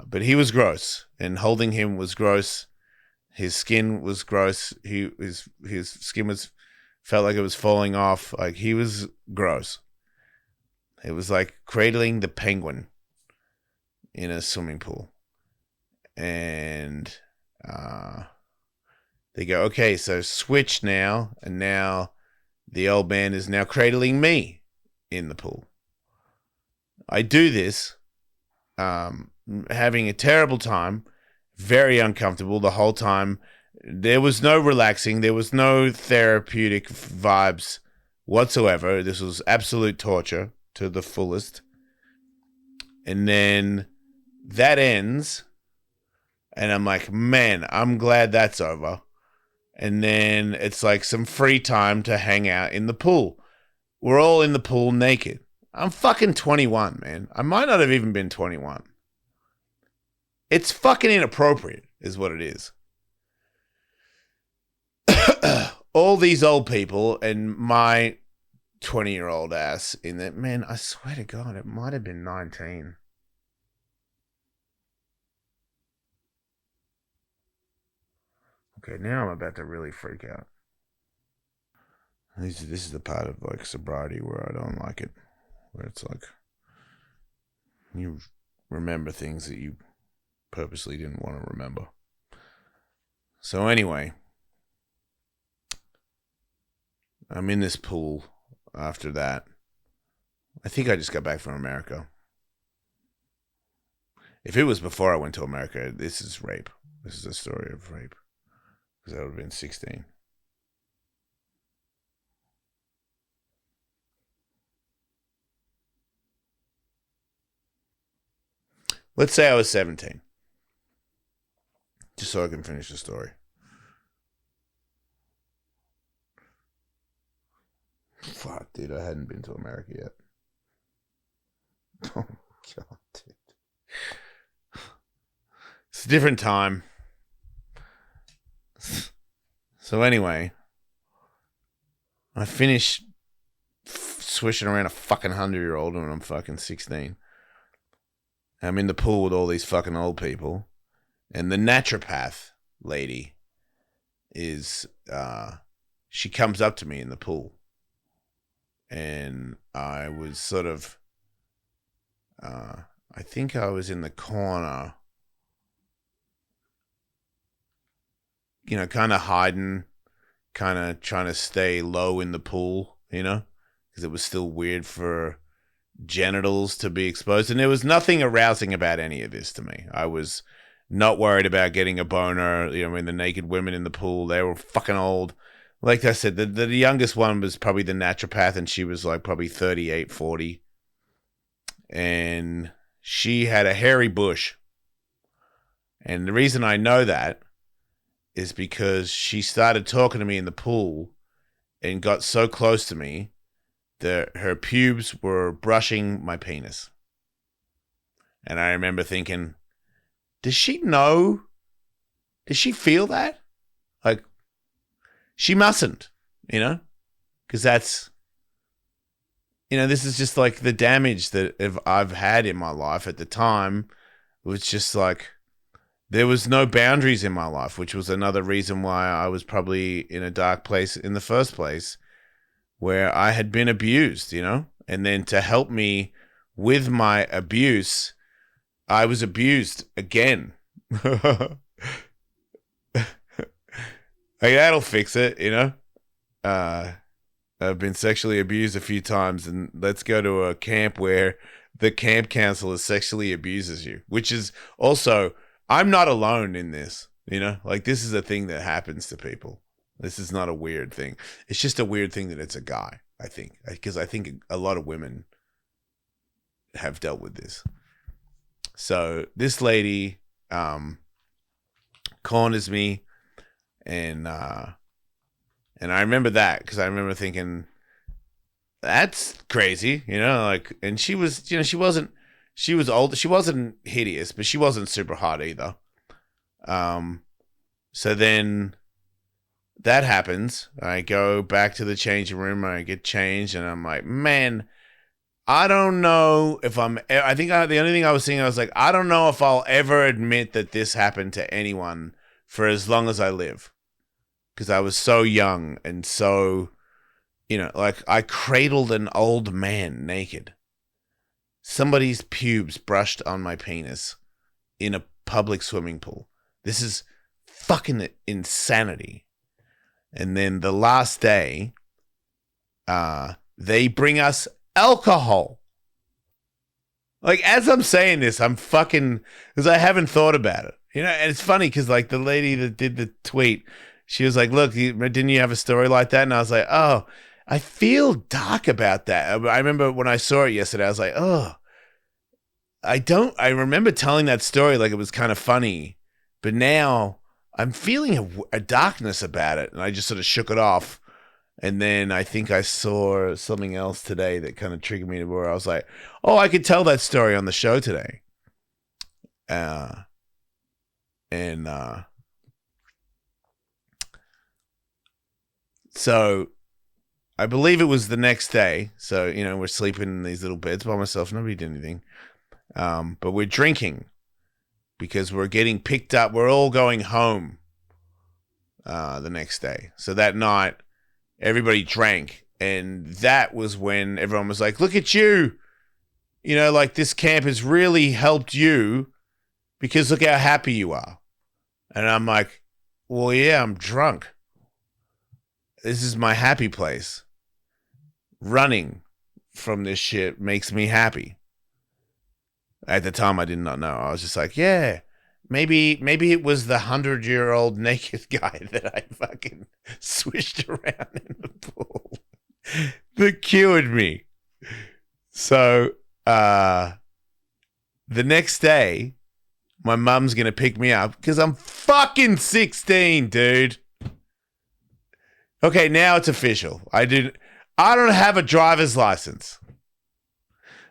But he was gross, and holding him was gross. His skin was gross. His skin felt like it was falling off. Like, he was gross. It was like cradling the penguin in a swimming pool. And they go, okay, so switch now. And now the old man is now cradling me in the pool. I do this, having a terrible time, very uncomfortable the whole time. There was no relaxing. There was no therapeutic vibes whatsoever. This was absolute torture to the fullest. And then that ends. And I'm like, man, I'm glad that's over. And then it's like some free time to hang out in the pool. We're all in the pool naked. I'm fucking 21, man. I might not have even been 21. It's fucking inappropriate, is what it is. All these old people and my 20-year-old ass in that, man, I swear to God, it might have been 19. Okay, now I'm about to really freak out. This is the part of like sobriety where I don't like it. Where it's like you remember things that you purposely didn't want to remember. So anyway, I'm in this pool after that. I think I just got back from America. If it was before I went to America, this is rape. This is a story of rape. Because I would have been 16. Let's say I was 17. Just so I can finish the story. Fuck, dude, I hadn't been to America yet. Oh, God, dude. It's a different time. So anyway, I finish swishing around a fucking 100-year-old when I'm fucking 16. I'm in the pool with all these fucking old people. And the naturopath lady is, she comes up to me in the pool. And I was sort of, I think I was in the corner, you know, kind of hiding, kind of trying to stay low in the pool, you know, because it was still weird for genitals to be exposed. And there was nothing arousing about any of this to me. I was not worried about getting a boner. You know, I mean, the naked women in the pool, they were fucking old. Like I said, the youngest one was probably the naturopath, and she was like probably 38, 40. And she had a hairy bush. And the reason I know that is because she started talking to me in the pool and got so close to me that her pubes were brushing my penis. And I remember thinking, does she know? Does she feel that? Like, she mustn't, you know? Because that's, you know, this is just like the damage that I've had in my life at the time. It was just like, there was no boundaries in my life, which was another reason why I was probably in a dark place in the first place, where I had been abused, you know? And then to help me with my abuse, I was abused again. Like, that'll fix it, you know? I've been sexually abused a few times, and let's go to a camp where the camp counselor sexually abuses you, which is also, I'm not alone in this, you know? Like, this is a thing that happens to people. This is not a weird thing. It's just a weird thing that it's a guy, I think, because I think a lot of women have dealt with this. So this lady corners me, and I remember that because I remember thinking, that's crazy, you know, like, and she was, you know, she was old, she wasn't hideous, but she wasn't super hot either. So then that happens. I go back to the changing room, I get changed, and I'm like, man, I don't know if I think the only thing I was thinking, I was like, I don't know if I'll ever admit that this happened to anyone for as long as I live. Because I was so young and so, you know, like, I cradled an old man naked. Somebody's pubes brushed on my penis in a public swimming pool. This is fucking insanity. And then the last day, they bring us alcohol. Like, as I'm saying this, I'm fucking, because I haven't thought about it. You know, and it's funny because, like, the lady that did the tweet, she was like, look, didn't you have a story like that? And I was like, oh, I feel dark about that. I remember when I saw it yesterday, I was like, oh, I remember telling that story like it was kind of funny, but now I'm feeling a darkness about it. And I just sort of shook it off. And then I think I saw something else today that kind of triggered me to where I was like, oh, I could tell that story on the show today. So I believe it was the next day. So, you know, we're sleeping in these little beds by myself. Nobody did anything. But we're drinking because we're getting picked up. We're all going home the next day. So that night, everybody drank. And that was when everyone was like, look at you. You know, like, this camp has really helped you because look how happy you are. And I'm like, well, yeah, I'm drunk. This is my happy place. Running from this shit makes me happy. At the time, I did not know. I was just like, yeah, maybe it was the 100-year-old naked guy that I fucking swished around in the pool that cured me. So, the next day, my mum's gonna pick me up because I'm fucking 16, dude. Okay, now it's official. I don't have a driver's license.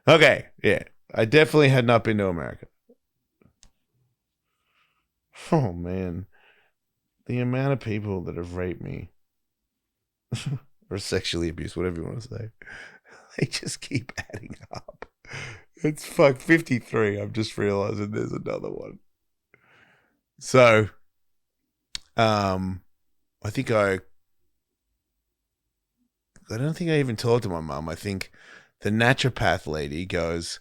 Okay, yeah. I definitely had not been to America. Oh man. The amount of people that have raped me or sexually abused, whatever you want to say, they just keep adding up. It's 53. I'm just realizing there's another one. So, I think I don't think I even talked to my mum. I think the naturopath lady goes,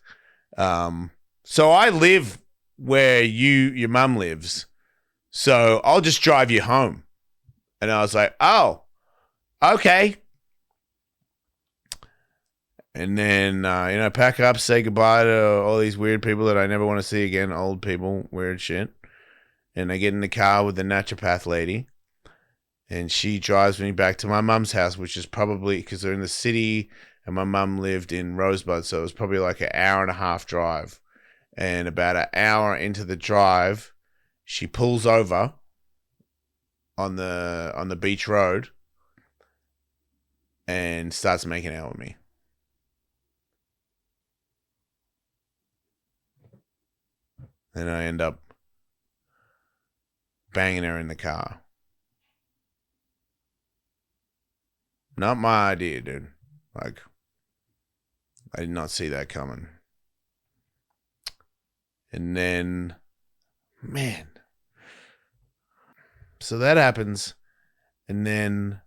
so I live where your mum lives, so I'll just drive you home. And I was like, oh, okay. And then, pack up, say goodbye to all these weird people that I never want to see again, old people, weird shit. And I get in the car with the naturopath lady, and she drives me back to my mum's house, which is probably, because they're in the city, and my mum lived in Rosebud, so it was probably like an hour and a half drive. And about an hour into the drive, she pulls over on the beach road and starts making out with me. And I end up banging her in the car. Not my idea, dude. Like, I did not see that coming. And then, man. So that happens. And then,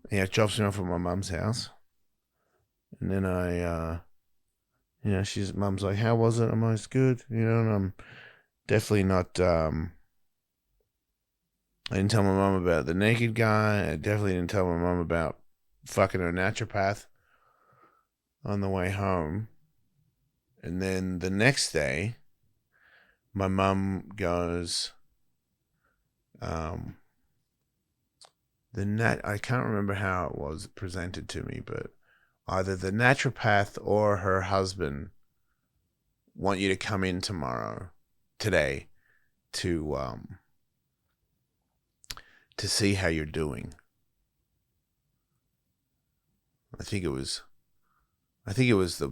it drops me off at my mum's house. And then mum's like, how was it? I'm like, it's good. And I'm definitely not, I didn't tell my mom about the naked guy. I definitely didn't tell my mom about fucking her naturopath on the way home. And then the next day, my mom goes, I can't remember how it was presented to me, but either the naturopath or her husband want you to come in today, to see how you're doing. I think it was the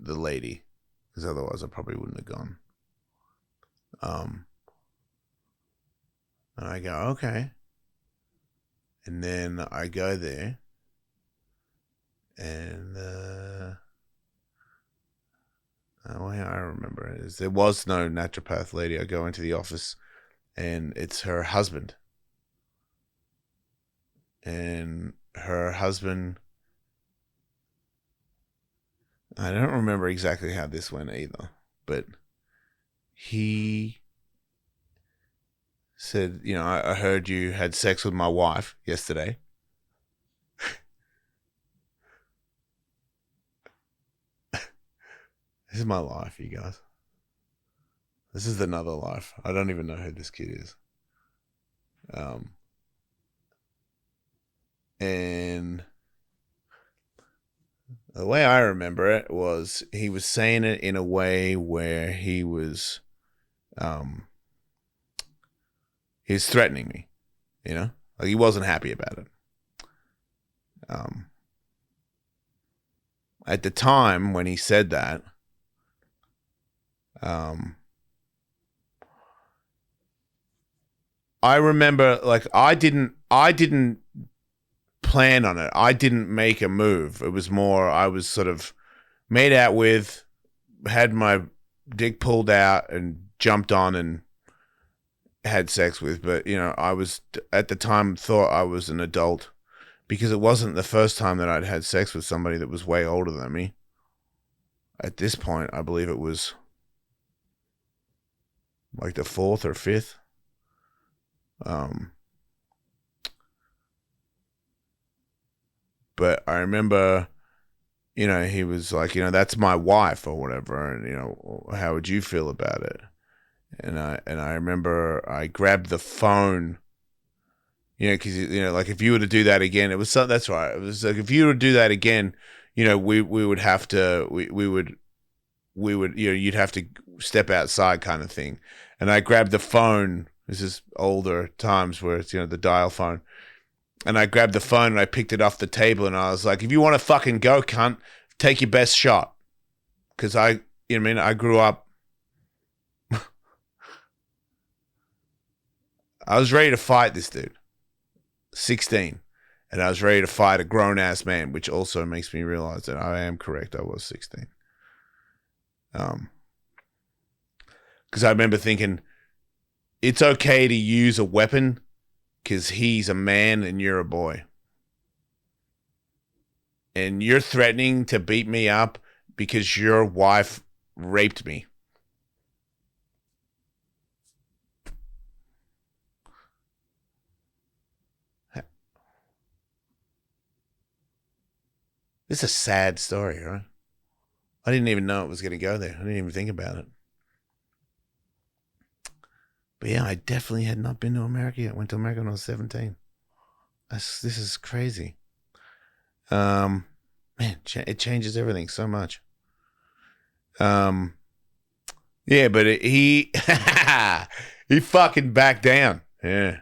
lady, because otherwise I probably wouldn't have gone. And I go, okay. And then I go there, and the way I remember it is there was no naturopath lady. I go into the office, and it's her husband. And her husband, I don't remember exactly how this went either, but he said, I heard you had sex with my wife yesterday. This is my life, you guys. This is another life. I don't even know who this kid is. And the way I remember it was he was saying it in a way where he was threatening me, like he wasn't happy about it. At the time when he said that, I remember, like, I didn't plan on it. I didn't make a move. It was more, I was sort of made out with, had my dick pulled out and jumped on and had sex with. But, I was, at the time, thought I was an adult because it wasn't the first time that I'd had sex with somebody that was way older than me. At this point, I believe it was like the fourth or fifth. But I remember, he was like, that's my wife or whatever, and how would you feel about it? And I remember I grabbed the phone, because like if you were to do that again, it was something. That's right. It was like if you were to do that again, we would have to we would you'd have to step outside kind of thing. And I grabbed the phone. This is older times where it's the dial phone. And I grabbed the phone and I picked it off the table and I was like, if you want to fucking go, cunt, take your best shot. Because I grew up. I was ready to fight this dude. 16. And I was ready to fight a grown-ass man, which also makes me realize that I am correct. I was 16. Because I remember thinking, it's okay to use a weapon because he's a man and you're a boy. And you're threatening to beat me up because your wife raped me. This is a sad story, right? I didn't even know it was going to go there. I didn't even think about it. But yeah, I definitely had not been to America yet. Went to America when I was 17. This is crazy. Man, it changes everything so much. Yeah, but he he fucking backed down. Yeah,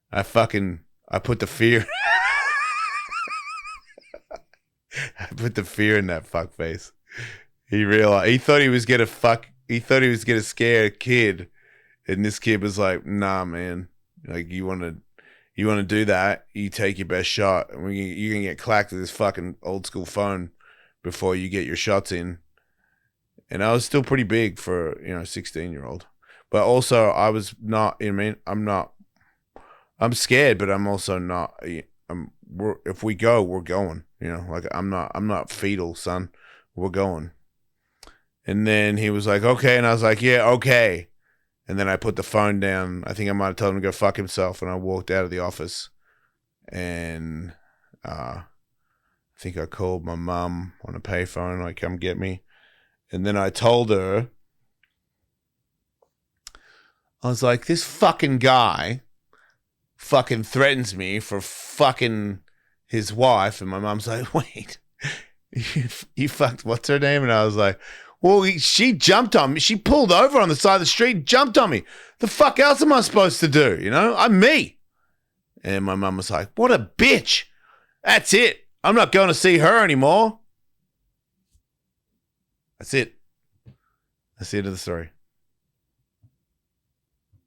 I put the fear. I put the fear in that fuck face. He realized he thought he was gonna scare a kid, and this kid was like, "Nah, man. Like you want to do that? You take your best shot, and you're gonna get clacked with this fucking old school phone before you get your shots in." And I was still pretty big for 16-year-old, but also I was not. I'm scared, but I'm also not. If we go, we're going. Like I'm not fetal, son. We're going. And then he was like, okay. And I was like, yeah, okay. And then I put the phone down. I think I might have told him to go fuck himself. And I walked out of the office. And I think I called my mum on a payphone, like, come get me. And then I told her, I was like, this fucking guy fucking threatens me for fucking his wife. And my mom's like, wait, you fucked, what's her name? And I was like, well, she jumped on me. She pulled over on the side of the street, jumped on me. The fuck else am I supposed to do? I'm me. And my mom was like, what a bitch. That's it. I'm not going to see her anymore. That's it. That's the end of the story.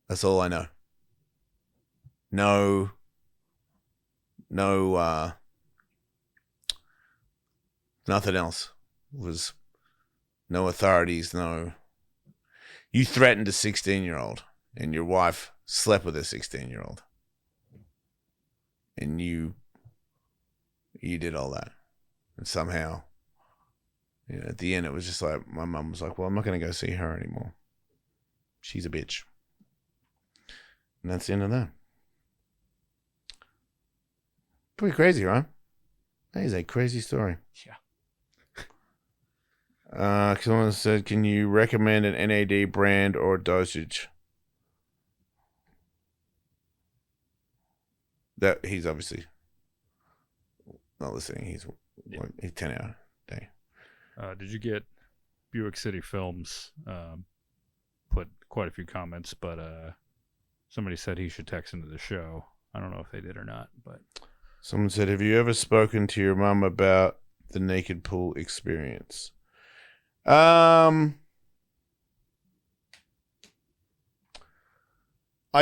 That's all I know. No, nothing else. Was no authorities, no. You threatened a 16-year-old and your wife slept with a 16-year-old. And you did all that. And somehow, at the end, it was just like, my mum was like, well, I'm not going to go see her anymore. She's a bitch. And that's the end of that. Pretty crazy, right? That is a crazy story. Yeah. Someone said, can you recommend an NAD brand or dosage? That he's obviously not listening. He's 10 hour day. Did you get Buick City Films put quite a few comments, but somebody said he should text into the show. I don't know if they did or not, but someone said, have you ever spoken to your mum about the naked pool experience? I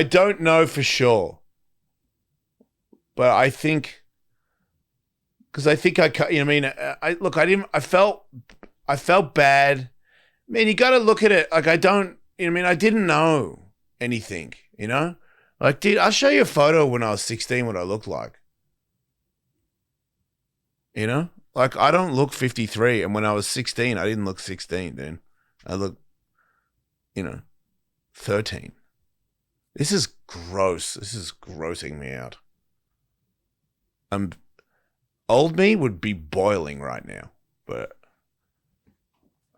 don't know for sure, but I think, because I think I felt bad. Man, you got to look at it. Like, I didn't know anything, Like, dude, I'll show you a photo when I was 16, what I looked like. Like, I don't look 53, and when I was 16, I didn't look 16, dude. I looked, 13. This is gross. This is grossing me out. Old me would be boiling right now, but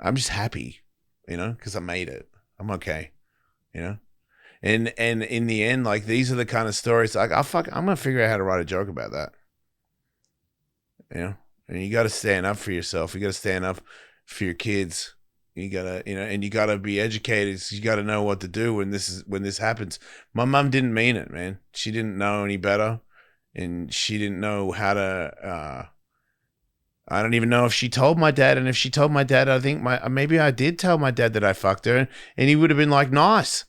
I'm just happy, because I made it. I'm okay, you know. And in the end, like these are the kind of stories. Like I'm gonna figure out how to write a joke about that, you know. And you got to stand up for yourself. You got to stand up for your kids. You gotta, and you gotta be educated. So you gotta know what to do when this happens. My mom didn't mean it, man. She didn't know any better, and she didn't know how to. I don't even know if she told my dad, and if she told my dad, I think maybe I did tell my dad that I fucked her, and he would have been like, nice.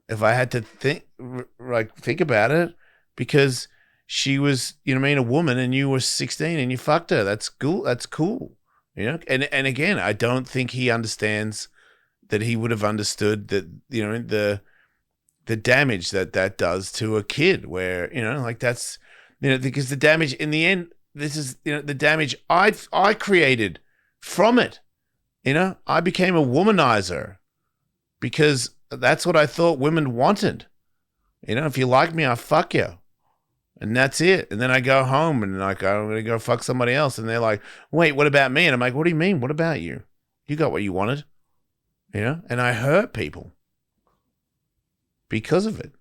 If I had to think about it, because she was, a woman, and you were 16 and you fucked her. That's cool. That's cool. And again, I don't think he understands that he would have understood that, the damage that does to a kid, where, like that's, because the damage in the end, this is, the damage I created from it. I became a womanizer because that's what I thought women wanted. If you like me, I'll fuck you. And that's it. And then I go home and like, I'm going to go fuck somebody else. And they're like, wait, what about me? And I'm like, what do you mean? What about you? You got what you wanted, and I hurt people because of it.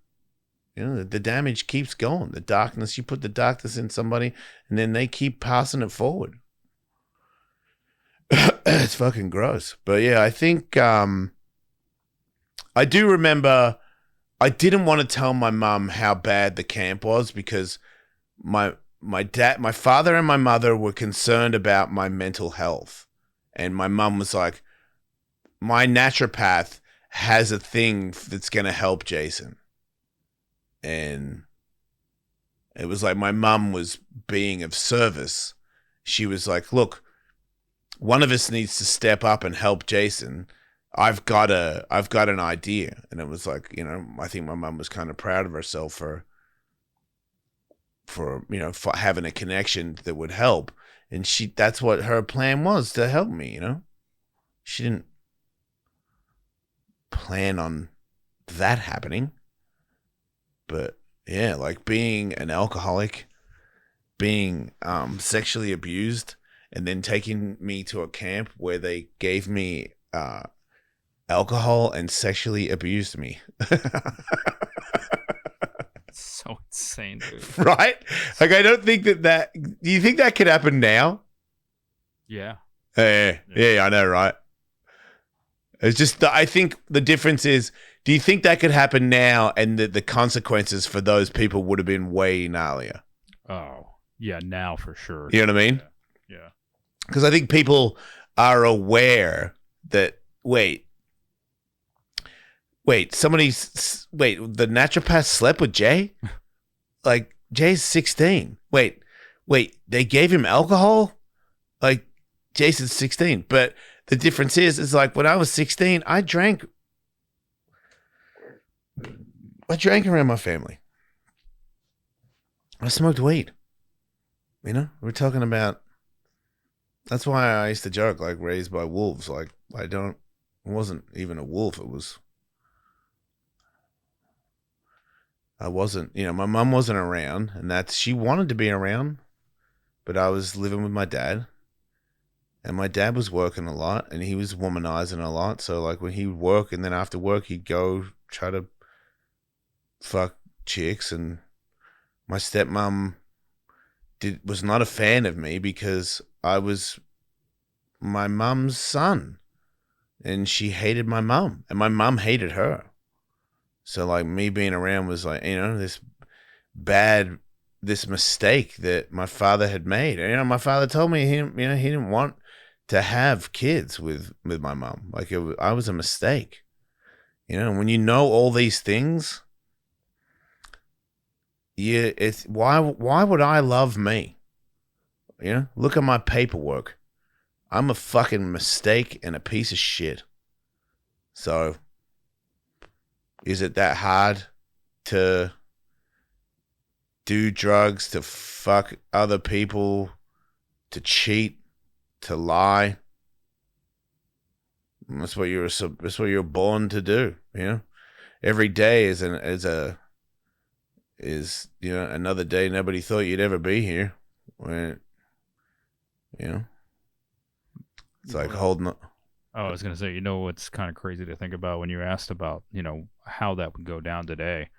The damage keeps going. The darkness, you put the darkness in somebody and then they keep passing it forward. It's fucking gross. But yeah, I think, I do remember I didn't want to tell my mum how bad the camp was because my father and my mother were concerned about my mental health. And my mum was like, my naturopath has a thing that's going to help Jason. And it was like my mum was being of service. She was like, look, one of us needs to step up and help Jason. I've got an idea. And it was like, I think my mum was kind of proud of herself for having a connection that would help. And that's what her plan was, to help me, She didn't plan on that happening. But yeah, like being an alcoholic, being sexually abused, and then taking me to a camp where they gave me alcohol and sexually abused me. So insane, dude. Right? Like, I don't think that do you think that could happen now? Yeah. Yeah, I know, right? It's just, I think the difference is, do you think that could happen now and the consequences for those people would have been way gnarlier? Oh, yeah, now for sure. You know what I mean? Yeah. Because I think people are aware that, wait, the naturopath slept with Jay? Like, Jay's 16. Wait, they gave him alcohol? Like, Jason's 16. But the difference is like, when I was 16, I drank around my family. I smoked weed. We're talking about, that's why I used to joke, like, raised by wolves. Like, it wasn't even a wolf. I wasn't, my mom wasn't around, and she wanted to be around, but I was living with my dad, and my dad was working a lot, and he was womanizing a lot. So like when he would work, and then after work, he'd go try to fuck chicks, and my stepmom was not a fan of me because I was my mom's son, and she hated my mom, and my mom hated her. So like me being around was like, this mistake that my father had made. My father told me he didn't want to have kids with my mom. Like I was a mistake. When you know all these things, it's why would I love me? Look at my paperwork. I'm a fucking mistake and a piece of shit. So is it that hard to do drugs, to fuck other people, to cheat, to lie? That's what you're born to do. Every day is another day nobody thought you'd ever be here. You know, it's You know like what else? holding. Oh, I was gonna say, what's kind of crazy to think about when you asked about, how that would go down today.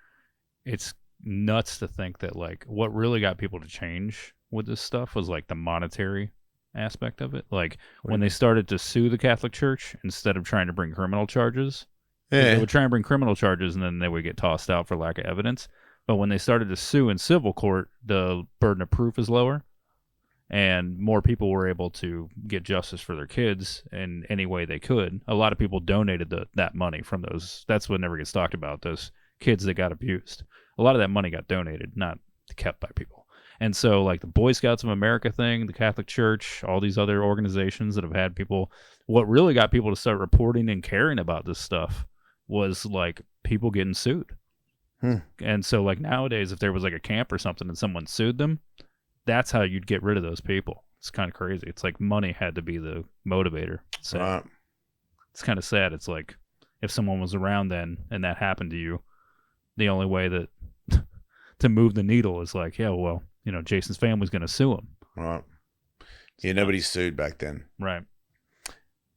It's nuts to think that like what really got people to change with this stuff was like the monetary aspect of it. Like What do when you they mean? started to sue the Catholic Church instead of trying to bring criminal charges, because they Yeah. would try and bring criminal charges and then they would get tossed out for lack of evidence. But when they started to sue in civil court, the burden of proof is lower and more people were able to get justice for their kids in any way they could. A lot of people donated that money from those. That's what never gets talked about. Those kids that got abused. A lot of that money got donated, not kept by people. And so, like the Boy Scouts of America thing, the Catholic Church, all these other organizations that have had people, what really got people to start reporting and caring about this stuff was like people getting sued. Hmm. And so, like nowadays, if there was like a camp or something and someone sued them, that's how you'd get rid of those people. It's kind of crazy. It's like money had to be the motivator. It's sad. Right. It's kind of sad. It's like if someone was around then and that happened to you, the only way that to move the needle is like, yeah, well, Jason's family's going to sue him. Right. Yeah. Nobody sued back then. Right.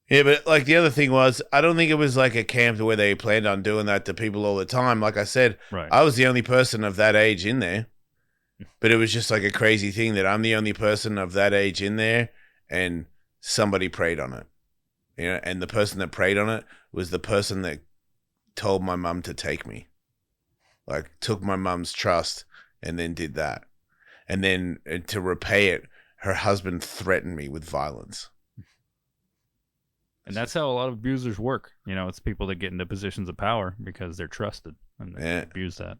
Yeah, but like the other thing was, I don't think it was like a camp where they planned on doing that to people all the time. Like I said, Right. I was the only person of that age in there, but it was just like a crazy thing that I'm the only person of that age in there, and somebody preyed on it, and the person that preyed on it was the person that told my mum to take me, like took my mum's trust and then did that, and then to repay it, her husband threatened me with violence. And that's how a lot of abusers work. It's people that get into positions of power because they're trusted and they Yeah. abuse that.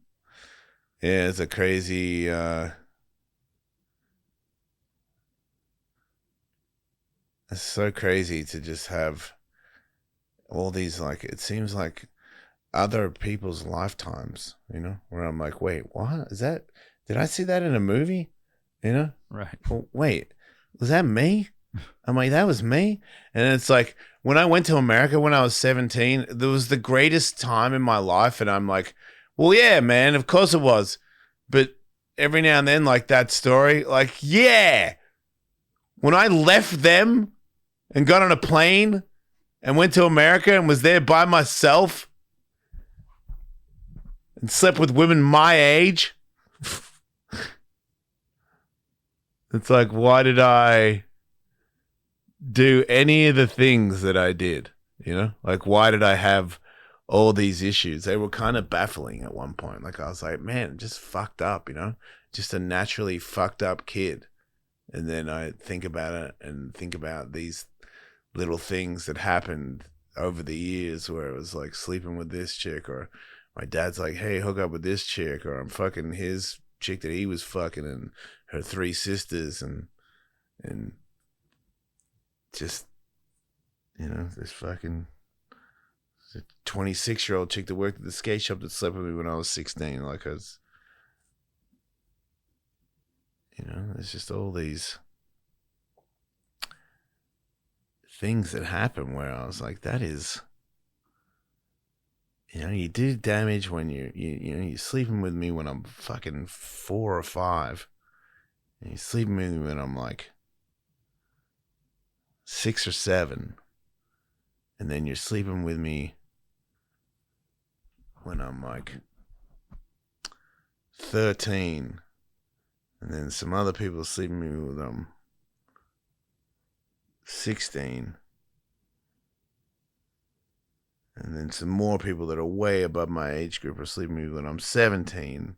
Yeah, it's a crazy. It's so crazy to just have all these, like, it seems like other people's lifetimes, where I'm like, wait, what is that? Did I see that in a movie? Right. Oh, wait, was that me? I'm like, that was me. And it's like when I went to America when I was 17, there was the greatest time in my life. And I'm like, well, yeah, man, of course it was. But every now and then, like that story, like, yeah, when I left them and got on a plane and went to America and was there by myself and slept with women my age, it's like, why did I do any of the things that I did? Like, why did I have all these issues? They were kind of baffling at one point. Like, I was like, man, just fucked up, just a naturally fucked up kid. And then I think about it and think about these little things that happened over the years where it was like sleeping with this chick, or my dad's like, hey, hook up with this chick, or I'm fucking his chick that he was fucking and her 3 sisters, and just, this fucking 26-year-old chick that worked at the skate shop that slept with me when I was 16. Like, I was, there's just all these things that happen where I was like, that is, you do damage when you're sleeping with me when I'm fucking 4 or 5, and you're sleeping with me when I'm like 6 or 7, and then you're sleeping with me when I'm like 13, and then some other people sleeping with me when I'm 16, and then some more people that are way above my age group are sleeping with me when I'm 17,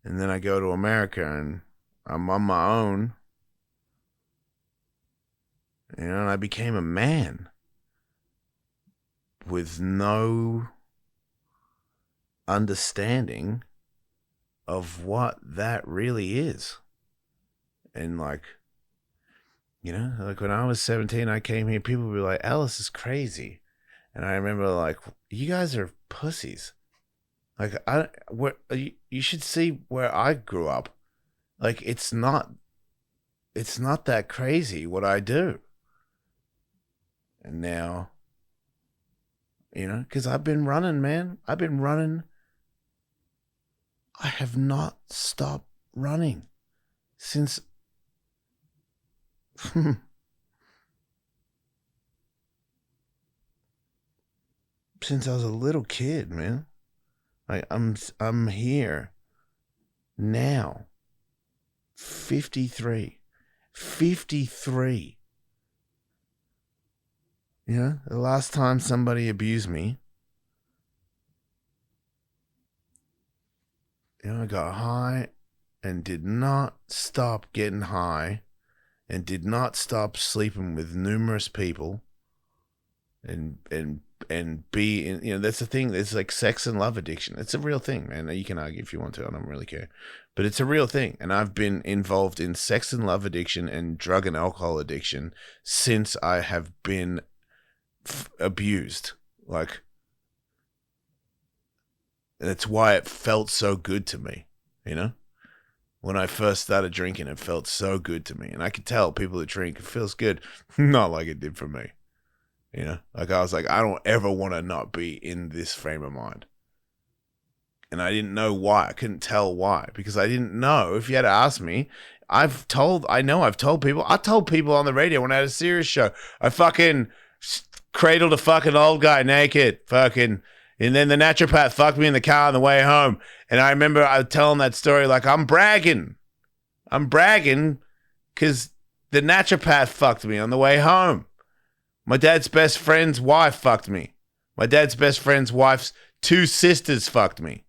and then I go to America and I'm on my own, and I became a man with no understanding of what that really is. And like when I was 17, I came here, people would be like, Ellis is crazy. And I remember like, you guys are pussies. Like, you should see where I grew up. Like, it's not that crazy what I do. And now, because I've been running, man. I've been running. I have not stopped running since Since I was a little kid, man. I'm here now. 53. 53. You know, the last time somebody abused me, you know, I got high and did not stop getting high and did not stop sleeping with numerous people and be in, you know, that's the thing. It's like sex and love addiction. It's a real thing, man. You can argue if you want to. I don't really care, but it's a real thing. And I've been involved in sex and love addiction and drug and alcohol addiction since I have been abused. Like, that's why it felt so good to me, you know? When I first started drinking, it felt so good to me. And I could tell people that drink, it feels good. Not like it did for me. You know, like I was like, I don't ever want to not be in this frame of mind. And I didn't know why. I couldn't tell why, because I didn't know. If you had to ask me, I told people. I told people on the radio when I had a serious show. I fucking cradled a fucking old guy naked. Fucking. And then the naturopath fucked me in the car on the way home. And I remember I was telling that story like I'm bragging. I'm bragging because the naturopath fucked me on the way home. My dad's best friend's wife fucked me. My dad's best friend's wife's two sisters fucked me.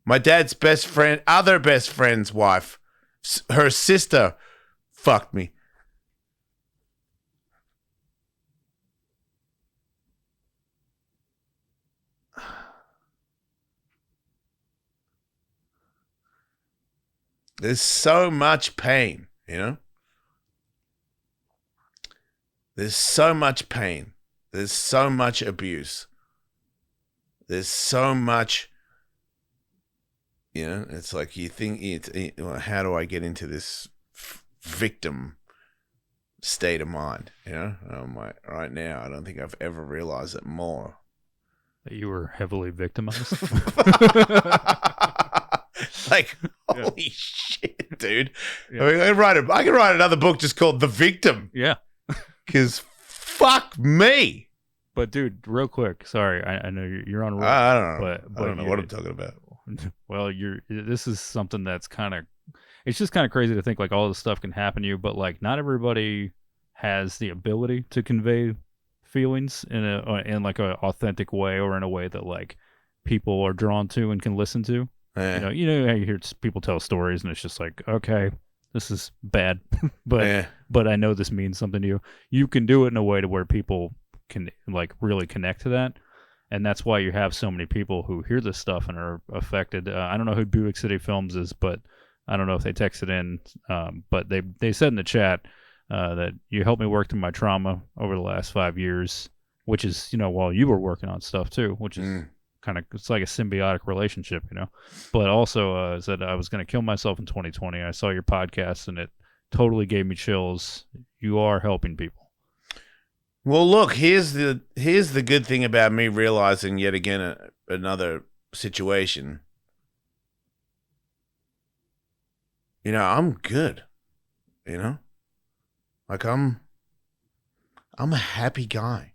My dad's other best friend's wife, her sister fucked me. There's so much pain, you know? There's so much pain. There's so much abuse. There's so much, you know, it's like you think, how do I get into this victim state of mind, you know? I'm like, right now, I don't think I've ever realized it more. That you were heavily victimized? Like, holy shit, dude. Yeah. I mean, I can write another book just called The Victim. Yeah. Because fuck me. But dude, real quick, sorry, I know you're on. I don't know. But I don't know what I'm talking about. Well, this is something that's it's just kind of crazy to think like all this stuff can happen to you, but like not everybody has the ability to convey feelings in like a authentic way, or in a way that like people are drawn to and can listen to. You know how you hear people tell stories and it's just like, okay, this is bad, but I know this means something to you. You can do it in a way to where people can like really connect to that, and that's why you have so many people who hear this stuff and are affected. I don't know who Buick City Films is, but I don't know if they texted in, but they said in the chat that you helped me work through my trauma over the last 5 years, which is, you know, while you were working on stuff too, which is kind of, it's like a symbiotic relationship, you know. But also said I was going to kill myself in 2020. I saw your podcast and it totally gave me chills. You are helping people. Well, look, here's the good thing about me realizing yet again another situation. You know, I'm good. You know, like I'm a happy guy.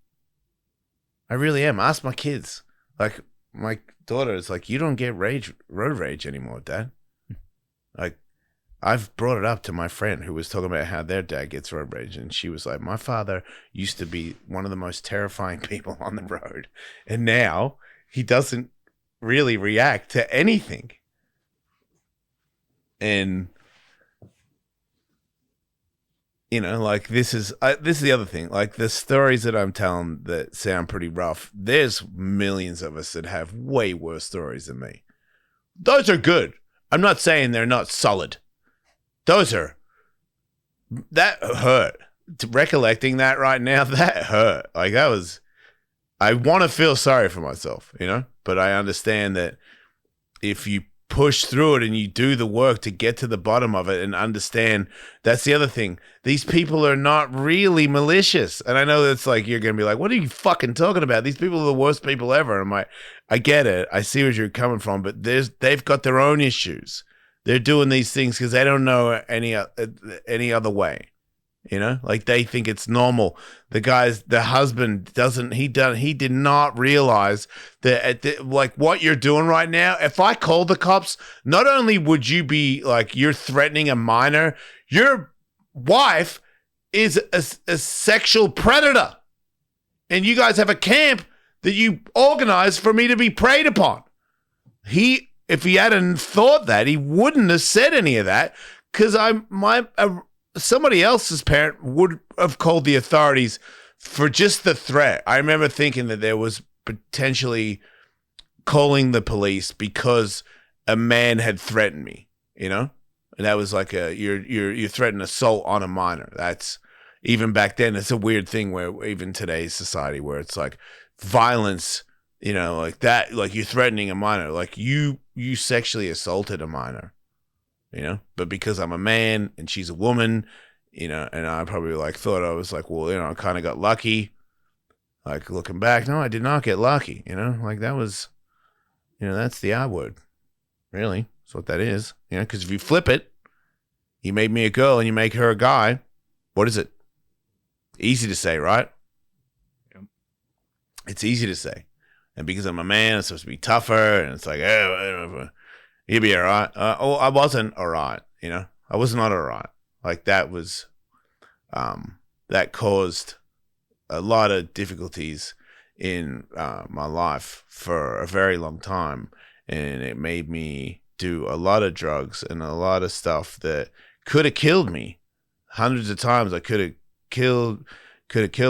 I really am. Ask my kids. Like my daughter is like, you don't get road rage anymore, Dad. Like, I've brought it up to my friend who was talking about how their dad gets road rage, and she was like, my father used to be one of the most terrifying people on the road, and now he doesn't really react to anything. And you know, like this is the other thing. Like the stories that I'm telling that sound pretty rough, there's millions of us that have way worse stories than me. Those are good. I'm not saying they're not solid. That hurt. Recollecting that right now, that hurt. Like I want to feel sorry for myself, you know? But I understand that if you push through it and you do the work to get to the bottom of it and understand, that's the other thing. These people are not really malicious. And I know that's like, you're going to be like, what are you fucking talking about? These people are the worst people ever. And I'm like, I get it. I see where you're coming from, but they've got their own issues. They're doing these things because they don't know any other way. You know, like they think it's normal. The husband he did not realize that like what you're doing right now. If I called the cops, not only would you be like, you're threatening a minor, your wife is a sexual predator. And you guys have a camp that you organized for me to be preyed upon. If he hadn't thought that, he wouldn't have said any of that, because somebody else's parent would have called the authorities for just the threat. I remember thinking that there was potentially calling the police because a man had threatened me, you know? And that was like you threaten assault on a minor. That's, even back then, it's a weird thing where even today's society where it's like violence, you know, like that, like you're threatening a minor, like you sexually assaulted a minor. You know, but because I'm a man and she's a woman, you know, and I probably like thought I was like, well, you know, I kind of got lucky. Like looking back, no, I did not get lucky. You know, like that was, you know, that's the R word. Really, that's what that is. You know, because if you flip it, you made me a girl and you make her a guy. What is it? Easy to say, right? Yep. It's easy to say, and because I'm a man, I'm supposed to be tougher, and it's like, oh. You'd be all right. I wasn't all right, you know. I was not all right. Like that was, that caused a lot of difficulties in my life for a very long time, and it made me do a lot of drugs and a lot of stuff that could have killed me. Hundreds of times I could have killed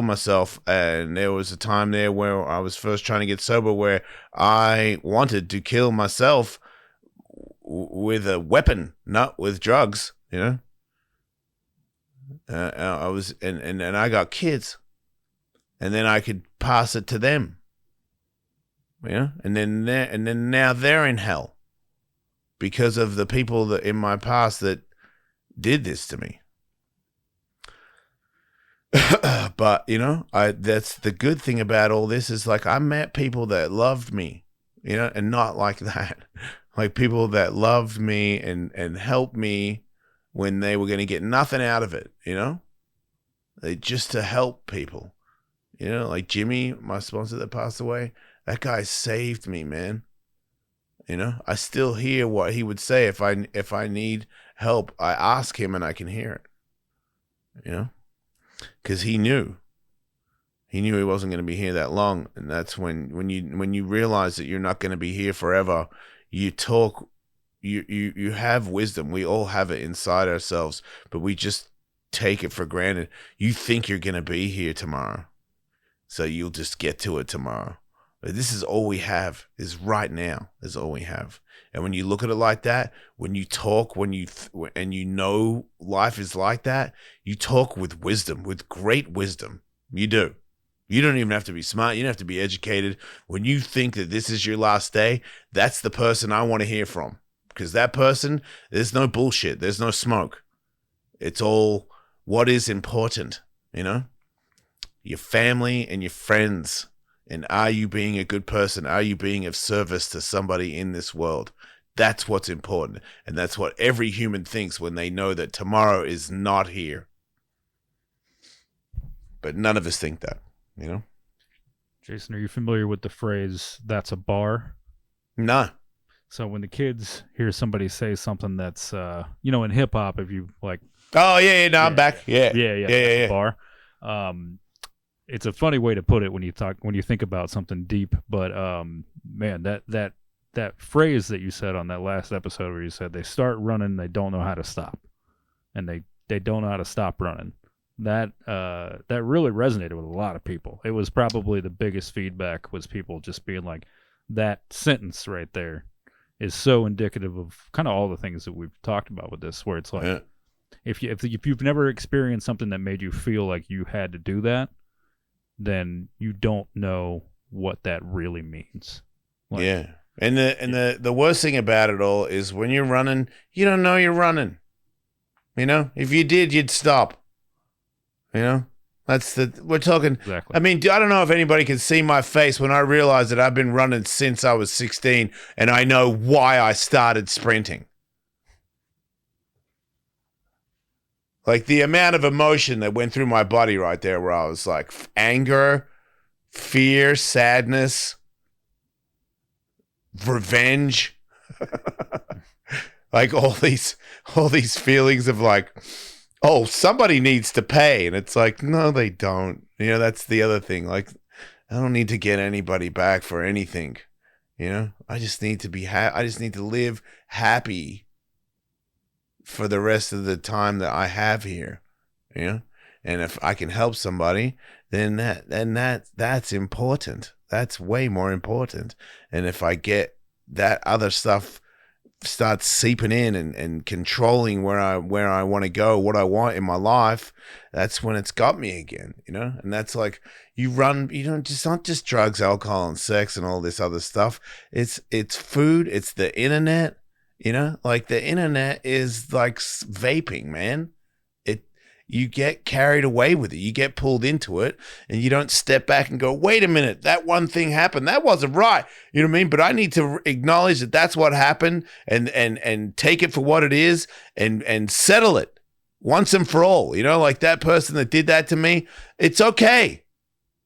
myself, and there was a time there where I was first trying to get sober where I wanted to kill myself with a weapon, not with drugs, you know. I was, and I got kids, and then I could pass it to them, you know, and then now they're in hell because of the people that in my past that did this to me. But you know, that's the good thing about all this is like I met people that loved me, you know, and not like that. Like people that loved me and helped me when they were going to get nothing out of it, you know? Just to help people. You know, like Jimmy, my sponsor that passed away, that guy saved me, man. You know, I still hear what he would say if I need help. I ask him and I can hear it. You know? Cuz he knew he wasn't going to be here that long, and that's when you realize that you're not going to be here forever. You talk, you have wisdom. We all have it inside ourselves, but we just take it for granted. You think you're going to be here tomorrow, so you'll just get to it tomorrow. But this is all we have, is right now is all we have. And when you look at it like that, when you talk, and you know life is like that, you talk with wisdom, with great wisdom. You do. You don't even have to be smart. You don't have to be educated. When you think that this is your last day, that's the person I want to hear from. Because that person, there's no bullshit. There's no smoke. It's all what is important, you know? Your family and your friends. And are you being a good person? Are you being of service to somebody in this world? That's what's important. And that's what every human thinks when they know that tomorrow is not here. But none of us think that. You know, Jason, are you familiar with the phrase "that's a bar"? No. So when the kids hear somebody say something that's, you know, in hip hop, if you like, oh yeah, no, I'm back. Yeah, a bar. It's a funny way to put it when you think about something deep. But man, that phrase that you said on that last episode where you said they start running, they don't know how to stop, and they don't know how to stop running. That really resonated with a lot of people. It was probably the biggest feedback, was people just being like, that sentence right there is so indicative of kind of all the things that we've talked about with this, where it's like, if you've never experienced something that made you feel like you had to do that, then you don't know what that really means. Like, yeah. And the worst thing about it all is when you're running, you don't know you're running. You know, if you did, you'd stop. You know, we're talking. Exactly. I mean, I don't know if anybody can see my face when I realize that I've been running since I was 16 and I know why I started sprinting. Like the amount of emotion that went through my body right there, where I was like anger, fear, sadness, revenge, like all these feelings of like, oh, somebody needs to pay, and it's like, no, they don't. That's the other thing. Like, I don't need to get anybody back for anything. I just need to be I just need to live happy for the rest of the time that I have here. You know, and if I can help somebody, then that's important. That's way more important. And if I get that other stuff starts seeping in and controlling where I want to go, what I want in my life, that's when it's got me again, And that's like just not just drugs, alcohol, and sex and all this other stuff. It's food, it's the internet, like the internet is like vaping, man. You get carried away with it. You get pulled into it, and you don't step back and go, wait a minute, that one thing happened. That wasn't right. You know what I mean? But I need to acknowledge that that's what happened and take it for what it is and settle it once and for all. Like that person that did that to me, it's okay.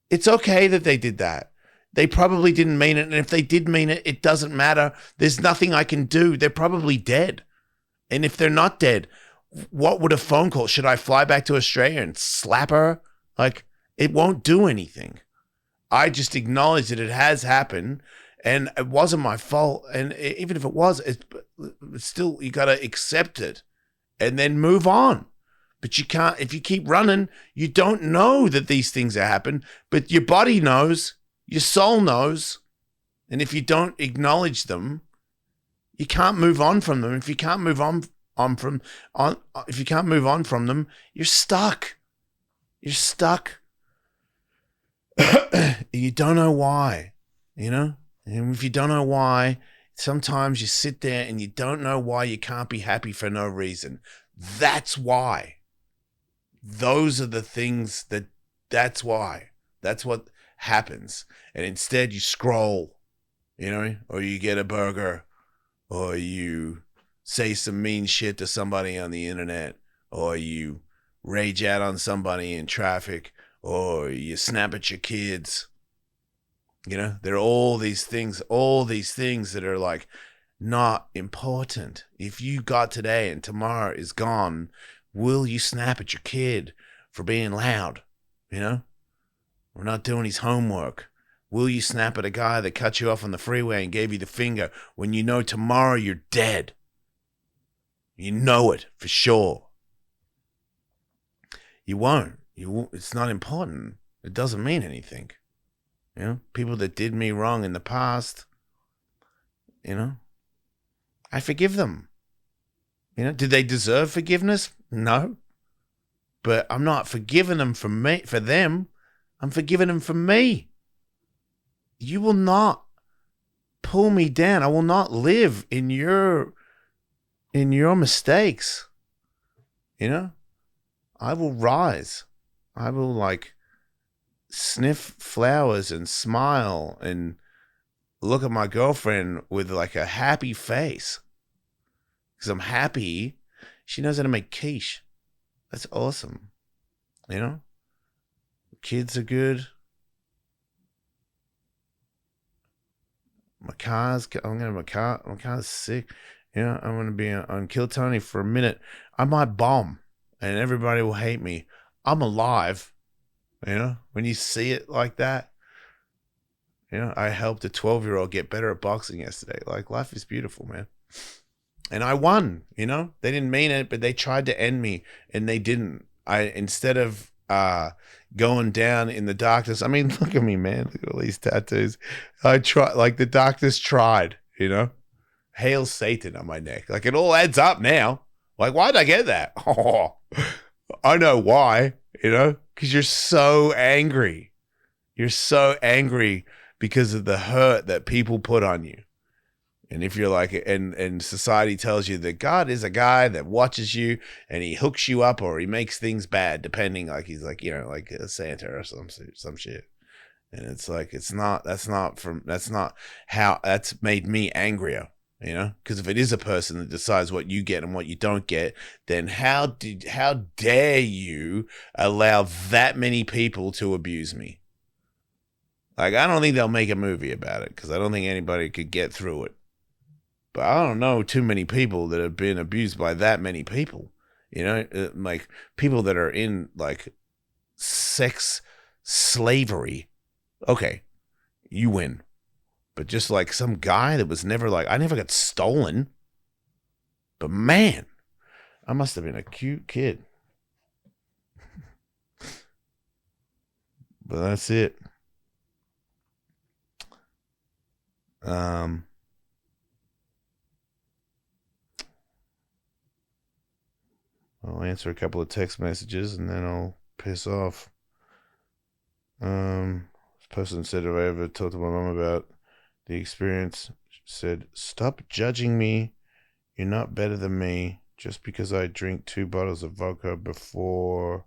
It's okay that they did that. They probably didn't mean it. And if they did mean it, it doesn't matter. There's nothing I can do. They're probably dead. And if they're not dead, what would a phone call? Should I fly back to Australia and slap her? Like, it won't do anything. I just acknowledge that it has happened and it wasn't my fault. And even if it was, it's still, you got to accept it and then move on. But you can't, if you keep running, you don't know that these things are happening, but your body knows, your soul knows. And if you don't acknowledge them, you can't move on from them. If you can't move on if you can't move on from them, you're stuck. You're stuck. You don't know why, And if you don't know why, sometimes you sit there and you don't know why you can't be happy for no reason. That's why. Those are the things that's why. That's what happens. And instead you scroll, or you get a burger, or you say some mean shit to somebody on the internet, or you rage out on somebody in traffic, or you snap at your kids. There are all these things that are like not important. If you got today and tomorrow is gone, will you snap at your kid for being loud? We're not doing his homework. Will you snap at a guy that cut you off on the freeway and gave you the finger when you know tomorrow you're dead? You know it for sure. You won't. It's not important. It doesn't mean anything. People that did me wrong in the past, I forgive them. Did they deserve forgiveness? No. But I'm not forgiving them for them. I'm forgiving them for me. You will not pull me down. I will not live in your mistakes. I will rise. I will like sniff flowers and smile and look at my girlfriend with like a happy face because I'm happy. She knows how to make quiche. That's awesome. Kids are good. My car's sick. I'm going to be on Kill Tony for a minute. I might bomb and everybody will hate me. I'm alive. When you see it like that, I helped a 12-year-old get better at boxing yesterday. Like, life is beautiful, man. And I won, They didn't mean it, but they tried to end me and they didn't. Instead of going down in the darkness. I mean, look at me, man. Look at all these tattoos. I try, like the doctors tried, Hail Satan on my neck. Like, it all adds up now. Like, why'd I get that? Oh, I know why, because you're so angry. You're so angry because of the hurt that people put on you. And if you're like, and society tells you that God is a guy that watches you and he hooks you up or he makes things bad, depending, like he's like, like a Santa or some shit. And it's like, that's not how, that's made me angrier. You know, because if it is a person that decides what you get and what you don't get, then how dare you allow that many people to abuse me? Like, I don't think they'll make a movie about it because I don't think anybody could get through it. But I don't know too many people that have been abused by that many people. You know, like people that are in like sex slavery. Okay, you win. But just like some guy that was never like, I never got stolen. But man, I must have been a cute kid. But that's it. I'll answer a couple of text messages and then I'll piss off. This person said, have I ever talked to my mom about the experience? She said, stop judging me. You're not better than me. Just because I drink 2 bottles of vodka before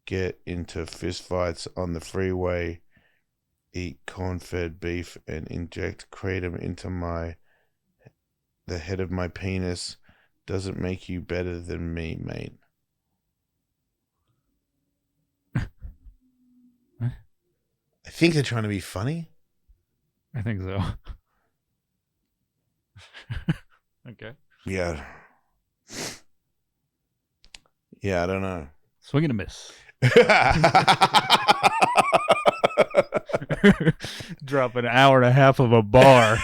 get into fistfights on the freeway, eat corn-fed beef, and inject kratom into the head of my penis doesn't make you better than me, mate. I think they're trying to be funny. I think so. Okay. Yeah. Yeah, I don't know. Swing and a miss. Drop an hour and a half of a bar.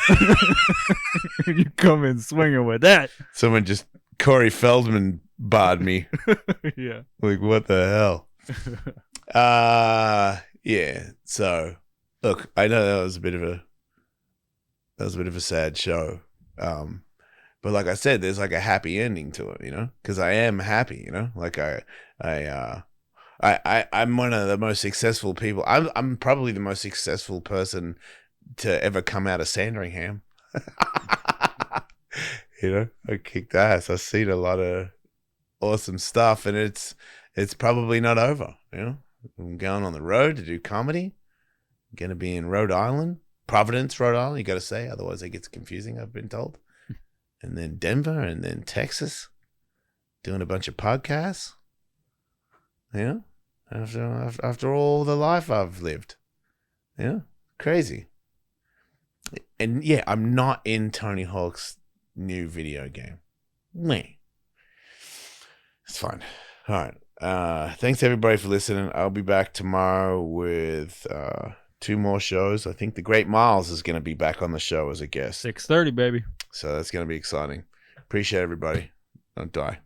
You come in swinging with that. Someone just Corey Feldman barred me. Yeah. Like, what the hell? Yeah. So, look, I know that was a bit of a sad show. But like I said, there's like a happy ending to it, you know, because I am happy, you know, like I'm one of the most successful people. I'm probably the most successful person to ever come out of Sandringham. You know, I kicked ass. I've seen a lot of awesome stuff, and it's probably not over. You know, I'm going on the road to do comedy. I'm gonna be in Rhode Island, Providence, Rhode Island. You got to say, otherwise it gets confusing. I've been told. And then Denver, and then Texas, doing a bunch of podcasts. You know, after all the life I've lived. You know, crazy. And yeah, I'm not in Tony Hawk's new video game. Meh. It's fine. All right. Thanks everybody for listening. I'll be back tomorrow with 2 more shows. I think the Great Miles is going to be back on the show as a guest. 6:30, baby. So that's going to be exciting. Appreciate everybody. Don't die.